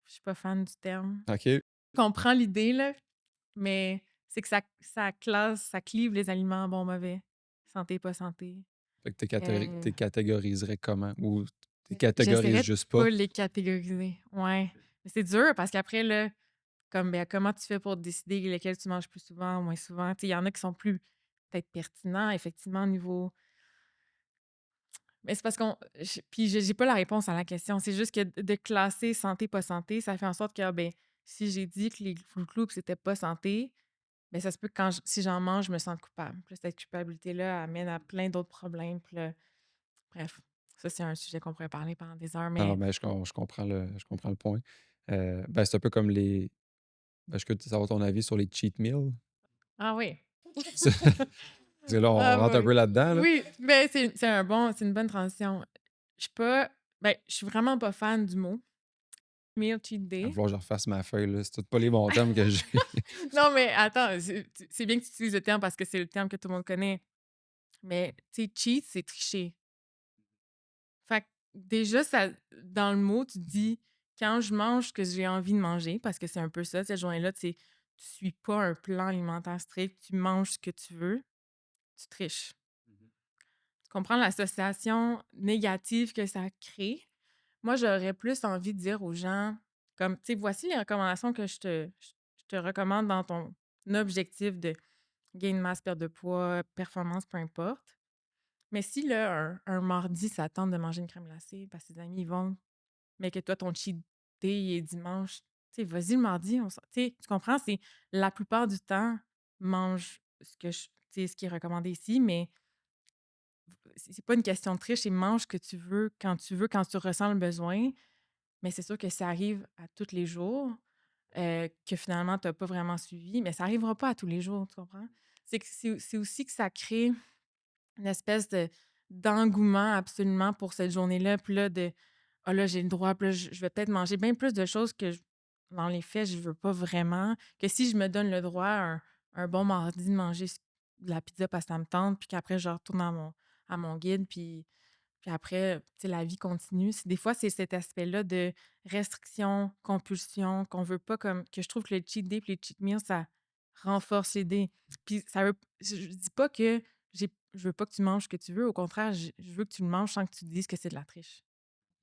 je suis pas fan du terme. OK. Je comprends l'idée, là, mais c'est que ça classe, ça clive les aliments bon, mauvais, santé, pas santé. Fait que Heu, tu catégoriserais comment? Ou tu catégorises j'essaierais de juste pas? pas les catégoriser. Ouais. Mais c'est dur parce qu'après, là, comme, ben, comment tu fais pour décider lesquels tu manges plus souvent, moins souvent? Tu sais, il y en a qui sont plus peut-être pertinents, effectivement, au niveau. Mais c'est parce qu'on puis j'ai pas la réponse à la question. C'est juste que de classer santé, pas santé, ça fait en sorte que, ah, ben, si j'ai dit que les Froot Loops, c'était pas santé, ben, ça se peut que si j'en mange, je me sente coupable. Puis là, cette culpabilité-là amène à plein d'autres problèmes. Puis là, bref, ça, c'est un sujet qu'on pourrait parler pendant des heures, Non, mais mais je comprends le point. Ben, c'est un peu comme les ben, je veux savoir ton avis sur les cheat meals. ah oui! Parce que là, on Ah rentre un oui! peu là-dedans, là. Oui, mais c'est une bonne transition. Je suis pas je suis vraiment pas fan du mot meal cheat Il va day. falloir que je refasse ma feuille, là. C'est tout pas les bons termes que j'ai. Non, mais attends, c'est bien que tu utilises le terme parce que c'est le terme que tout le monde connaît. Mais, tu sais, cheat, c'est tricher. Fait que déjà, ça, dans le mot, tu dis quand je mange ce que j'ai envie de manger, parce que c'est un peu ça, cette journée-là, tu suis pas un plan alimentaire strict, tu manges ce que tu veux, tu triches. Tu comprends l'association négative que ça crée? Moi, j'aurais plus envie de dire aux gens, comme, tu sais, voici les recommandations que je te recommande dans ton objectif de gain de masse, perte de poids, performance, peu importe. Mais si là, un mardi, ça tente de manger une crème glacée parce que tes amis y vont, mais que toi, ton cheat day il est dimanche, tu sais, vas-y le mardi, tu sais, tu comprends? C'est la plupart du temps, mange tu sais, ce qui est recommandé ici, mais c'est pas une question de triche, c'est mange ce que tu veux, quand tu ressens le besoin. Mais c'est sûr que ça arrive à tous les jours, que finalement, tu n'as pas vraiment suivi, mais ça arrivera pas à tous les jours, tu comprends? C'est que c'est aussi que ça crée une espèce d'engouement absolument pour cette journée-là, puis là, «Ah là, j'ai le droit, puis là, je vais peut-être manger bien plus de choses que dans les faits, je veux pas vraiment». Que si je me donne le droit un bon mardi de manger de la pizza parce que ça me tente, puis qu'après je retourne à mon guide, puis après, tu sais, la vie continue. Des fois, c'est cet aspect-là de restriction, compulsion, qu'on veut pas comme que je trouve que le cheat day puis les cheat meals, ça renforce l'idée. Puis ça veut je dis pas que je veux pas que tu manges ce que tu veux. Au contraire, je veux que tu le manges sans que tu dises que c'est de la triche.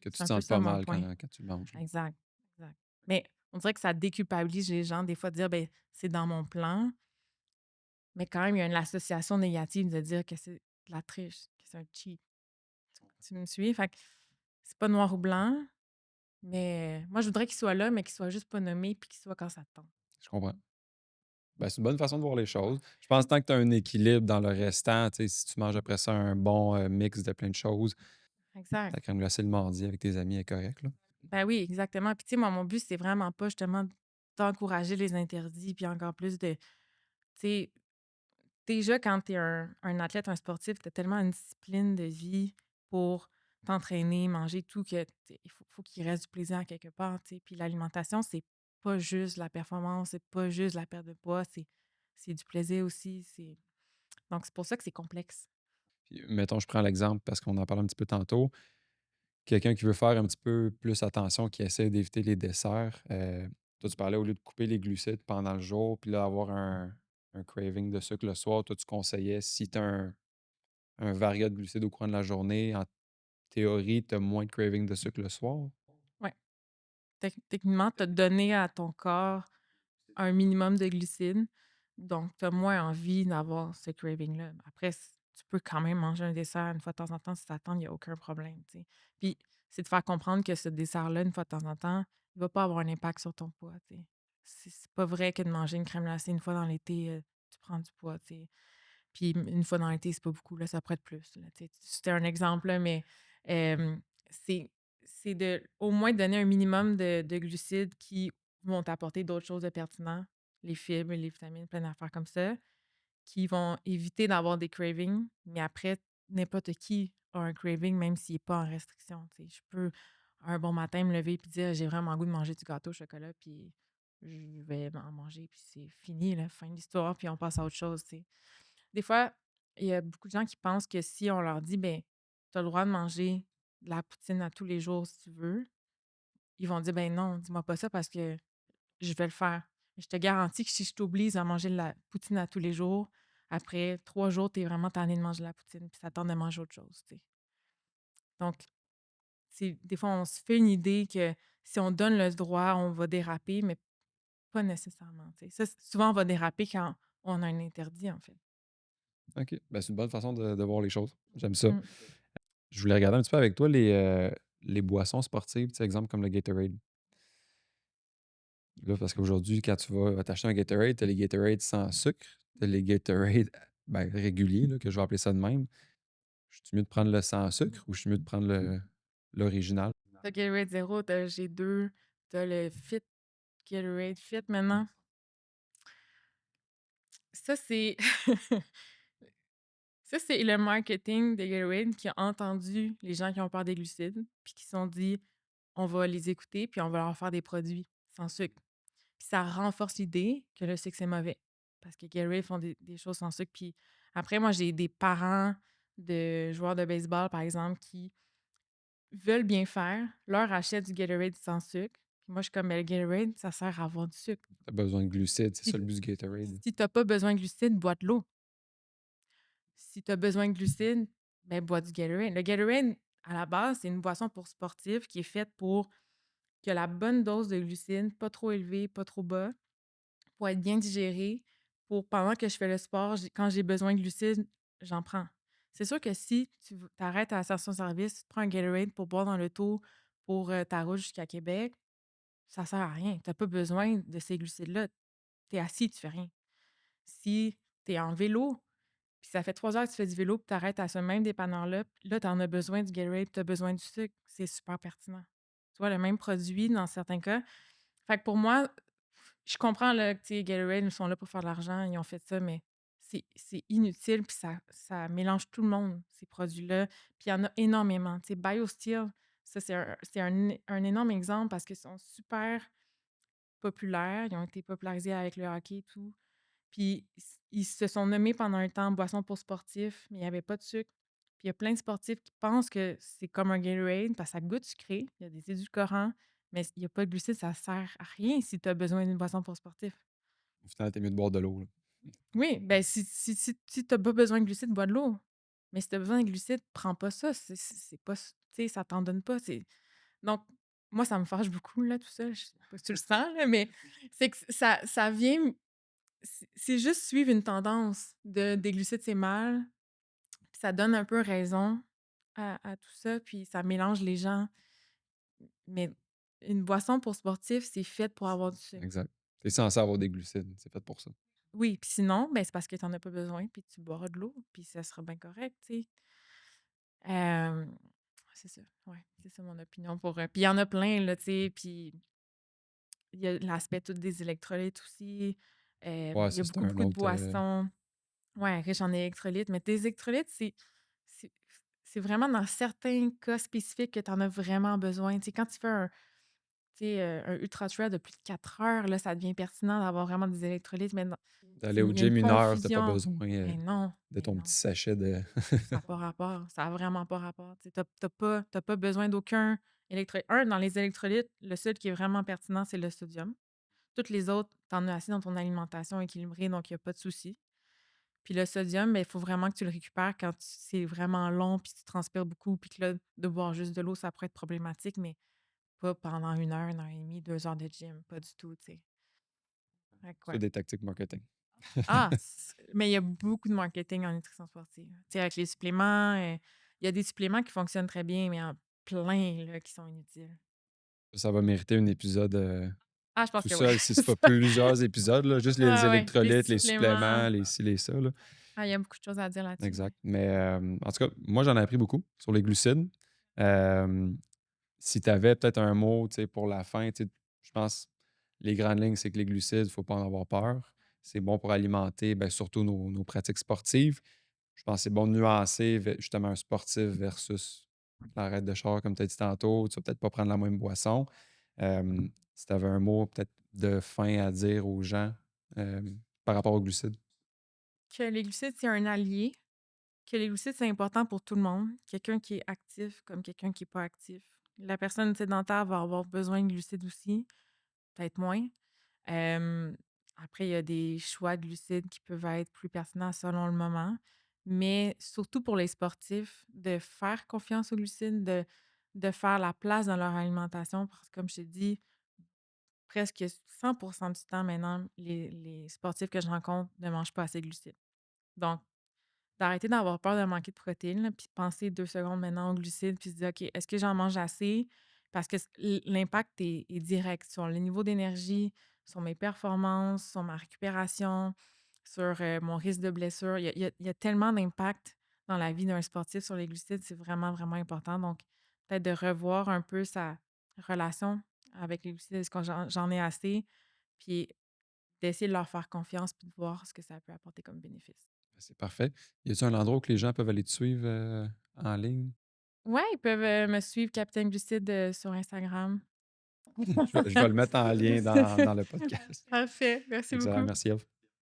Que tu C'est te un peu sentes ça pas mon mal point. quand tu le manges, là. Exact, exact. Mais on dirait que ça déculpabilise les gens des fois de dire, ben c'est dans mon plan, mais quand même, il y a une association négative de dire que c'est de la triche, que c'est un cheat. Tu me suis? Fait que c'est pas noir ou blanc, mais moi, je voudrais qu'il soit là, mais qu'il soit juste pas nommé puis qu'il soit quand ça te tente. Je comprends. Ben, c'est une bonne façon de voir les choses. Je pense tant que tu as un équilibre dans le restant, tu sais, si tu manges après ça un bon, mix de plein de choses, Exact. ta crème glacée le mardi avec tes amis est correct, là. Ben oui, exactement. Puis tu sais, moi, mon but, c'est vraiment pas justement d'encourager les interdits, puis encore plus de, tu sais, déjà, quand tu es un athlète, un sportif, tu as tellement une discipline de vie pour t'entraîner, manger, tout, que faut qu'il reste du plaisir à quelque part, tu sais. Puis l'alimentation, c'est pas juste la performance, c'est pas juste la perte de poids, c'est du plaisir aussi. Donc, c'est pour ça que c'est complexe. Puis, mettons, je prends l'exemple parce qu'on en parlait un petit peu tantôt. Quelqu'un qui veut faire un petit peu plus attention, qui essaie d'éviter les desserts, toi, tu parlais au lieu de couper les glucides pendant le jour, puis là, avoir un craving de sucre le soir, toi, tu conseillais, si tu as un variant de glucides au courant de la journée, en théorie, tu as moins de craving de sucre le soir? Ouais. Techniquement, tu as donné à ton corps un minimum de glucides, donc tu as moins envie d'avoir ce craving-là. Après, tu peux quand même manger un dessert une fois de temps en temps si ça tente, il y a aucun problème, tu sais. Puis, c'est de faire comprendre que ce dessert-là, une fois de temps en temps, il va pas avoir un impact sur ton poids, tu sais. C'est pas vrai que de manger une crème glacée une fois dans l'été, tu prends du poids, tu sais. Puis une fois dans l'été, c'est pas beaucoup, là, ça pourrait être plus, là, tu sais. C'était un exemple, là, mais c'est de au moins donner un minimum de glucides qui vont t'apporter d'autres choses de pertinent, les fibres, les vitamines, plein d'affaires comme ça, qui vont éviter d'avoir des cravings. Mais après, n'importe qui a un craving, même s'il n'est pas en restriction, tu sais. Je peux, un bon matin, me lever et dire: «J'ai vraiment le goût de manger du gâteau au chocolat», puis je vais en manger, puis c'est fini, là, fin de l'histoire, puis on passe à autre chose, tu sais. Des fois, il y a beaucoup de gens qui pensent que si on leur dit: «Ben, tu as le droit de manger de la poutine à tous les jours si tu veux», ils vont dire: «Ben non, dis-moi pas ça parce que je vais le faire». Je te garantis que si je t'oblige à manger de la poutine à tous les jours, après 3 jours, tu es vraiment tanné de manger de la poutine puis ça te tente de manger autre chose, tu sais. Donc c'est des fois, on se fait une idée que si on donne le droit, on va déraper, mais pas nécessairement, tu sais. Ça, souvent, on va déraper quand on a un interdit, en fait. OK. Ben, c'est une bonne façon de voir les choses. J'aime ça. Mmh. Je voulais regarder un petit peu avec toi les boissons sportives, tu sais, exemple comme le Gatorade. Là, parce qu'aujourd'hui, quand tu vas t'acheter un Gatorade, tu as les Gatorade sans sucre, tu as les Gatorade, ben, réguliers, là, que je vais appeler ça de même. Je suis mieux de prendre le sans sucre ou je suis mieux de prendre l'original? Tu Gatorade Zero, tu G2, tu le Fit, Gatorade Fit maintenant. Ça, c'est ça, c'est le marketing de Gatorade qui a entendu les gens qui ont peur des glucides, puis qui se sont dit: «On va les écouter, puis on va leur faire des produits sans sucre». Puis ça renforce l'idée que le sucre, c'est mauvais parce que Gatorade font des choses sans sucre. Puis après, moi, j'ai des parents de joueurs de baseball, par exemple, qui veulent bien faire, leur achètent du Gatorade sans sucre. Puis moi, je suis comme: «Mais le Gatorade, ça sert à avoir du sucre. Tu as besoin de glucides, c'est Si ça le but du Gatorade. si tu pas besoin de glucides, bois de l'eau. Si tu as besoin de glucides, ben, bois du Gatorade». Le Gatorade, à la base, c'est une boisson pour sportifs qui est faite pour que la bonne dose de glucides, pas trop élevée, pas trop bas, pour être bien digéré, pour pendant que je fais le sport, quand j'ai besoin de glucides, j'en prends. C'est sûr que si tu t'arrêtes à la station-service, tu te prends un Gatorade pour boire dans l'auto pour ta route jusqu'à Québec, ça sert à rien. Tu as pas besoin de ces glucides-là. Tu es assis, tu fais rien. Si tu es en vélo, puis ça fait 3 heures que tu fais du vélo, puis tu arrêtes à ce même dépanneur-là, puis là, tu en as besoin du Gatorade, tu as besoin du sucre, c'est super pertinent. Tu vois, le même produit dans certains cas. Fait que pour moi, je comprends là, que, tu sais, Gatorade, ils sont là pour faire de l'argent, ils ont fait ça, mais c'est inutile, puis ça mélange tout le monde, ces produits-là. Puis il y en a énormément. Tu sais, BioSteel, ça, c'est un énorme exemple parce qu'ils sont super populaires. Ils ont été popularisés avec le hockey et tout. Puis ils se sont nommés pendant un temps boissons pour sportifs, mais il y avait pas de sucre. Puis il y a plein de sportifs qui pensent que c'est comme un Gatorade parce que ça goûte sucré, il y a des édulcorants, mais il y a pas de glucides, ça sert à rien si tu as besoin d'une boisson pour sportif. Au final, t'es mieux de boire de l'eau, là. Oui, ben si tu pas besoin de glucides, bois de l'eau. Mais si tu as besoin de glucides, prends pas ça, c'est pas tu sais, ça t'en donne pas, c'est donc moi, ça me fâche beaucoup là, tout ça, je sais pas si tu le sens là, mais c'est que ça vient c'est juste suivre une tendance de des glucides, c'est mal, puis ça donne un peu raison à tout ça, puis ça mélange les gens. Mais une boisson pour sportif, c'est fait pour avoir du sucre. Exact. Tu censé avoir des glucides, c'est fait pour ça. Oui, puis sinon, ben, c'est parce que tu en as pas besoin, puis tu boiras de l'eau, puis ça sera bien correct, tu sais. Hem, c'est ça, ouais, c'est ça mon opinion pour, puis il y en a plein, là, tu sais, puis il y a l'aspect tout des électrolytes aussi. Ouais, Il y a ça, c'est beaucoup, un beaucoup de autre, boissons. Ouais, riche en électrolytes, mais tes électrolytes, c'est c'est vraiment dans certains cas spécifiques que tu en as vraiment besoin. Tu sais, quand tu fais un ultra trail de plus de 4 heures, là, ça devient pertinent d'avoir vraiment des électrolytes, mais non, d'aller c'est au il y a une gym 1 heure, tu pas confusion. besoin, de Mais ton non, petit sachet de ça a pas rapport, ça a vraiment pas rapport. Tu sais, tu pas besoin d'aucun électrolyte. Dans les électrolytes, le seul qui est vraiment pertinent, c'est le sodium. Toutes les autres, tu en as assez dans ton alimentation équilibrée, donc il y a pas de souci. Puis le sodium, ben, il faut vraiment que tu le récupères quand c'est vraiment long, puis tu transpires beaucoup, puis que là, de boire juste de l'eau, ça pourrait être problématique, mais pas pendant 1 heure et demie, 2 heures de gym, pas du tout, tu sais. Fait que c'est ouais. des tactiques marketing. Mais il y a beaucoup de marketing en nutrition sportive. Tu sais, avec les suppléments, il y a des suppléments qui fonctionnent très bien, mais en plein, là, qui sont inutiles. Ça va mériter un épisode, Ah, je pense tout que oui. seul, si c'est pas plusieurs épisodes, là, juste les Ouais, les électrolytes, les suppléments. suppléments, les ci, les ça, là. Ah, il y a beaucoup de choses à dire là-dessus, ouais. Exact. Mais, en tout cas, moi, j'en ai appris beaucoup sur les glucides. Hem, si tu avais peut-être un mot, tu sais, pour la fin, tu sais, je pense les grandes lignes, c'est que les glucides, il faut pas en avoir peur. C'est bon pour alimenter, ben, surtout nos pratiques sportives. Je pense que c'est bon de nuancer justement un sportif versus l'arrêt de char, comme tu as dit tantôt. Tu vas peut-être pas prendre la même boisson. Si tu avais un mot peut-être de fin à dire aux gens par rapport aux glucides. Que les glucides, c'est un allié. que les glucides, c'est important pour tout le monde. Quelqu'un qui est actif comme quelqu'un qui est pas actif. La personne sédentaire va avoir besoin de glucides aussi, peut-être moins. Hem, Après, il y a des choix de glucides qui peuvent être plus pertinents selon le moment, mais surtout pour les sportifs, de faire confiance aux glucides, de faire la place dans leur alimentation parce que comme je t'ai dit, presque 100 du temps maintenant, les sportifs que je rencontre ne mangent pas assez de glucides. Donc d'arrêter d'avoir peur de manquer de protéines, là, puis de penser 2 secondes maintenant aux glucides, puis se dire: «OK, est-ce que j'en mange assez?» Parce que l'impact est direct sur le niveau d'énergie, sur mes performances, sur ma récupération, sur, mon risque de blessure. Il y a tellement d'impact dans la vie d'un sportif sur les glucides, c'est vraiment, vraiment important. Donc peut-être de revoir un peu sa relation avec les glucides. Est-ce que j'en ai assez? Puis d'essayer de leur faire confiance, puis de voir ce que ça peut apporter comme bénéfice. C'est parfait. Y a-t-il un endroit où que les gens peuvent aller te suivre, en ligne? Ouais, ils peuvent, me suivre Capitaine Glucide, sur Instagram. Je vais le mettre en lien dans le podcast. Parfait, merci Excellent, beaucoup. merci à vous.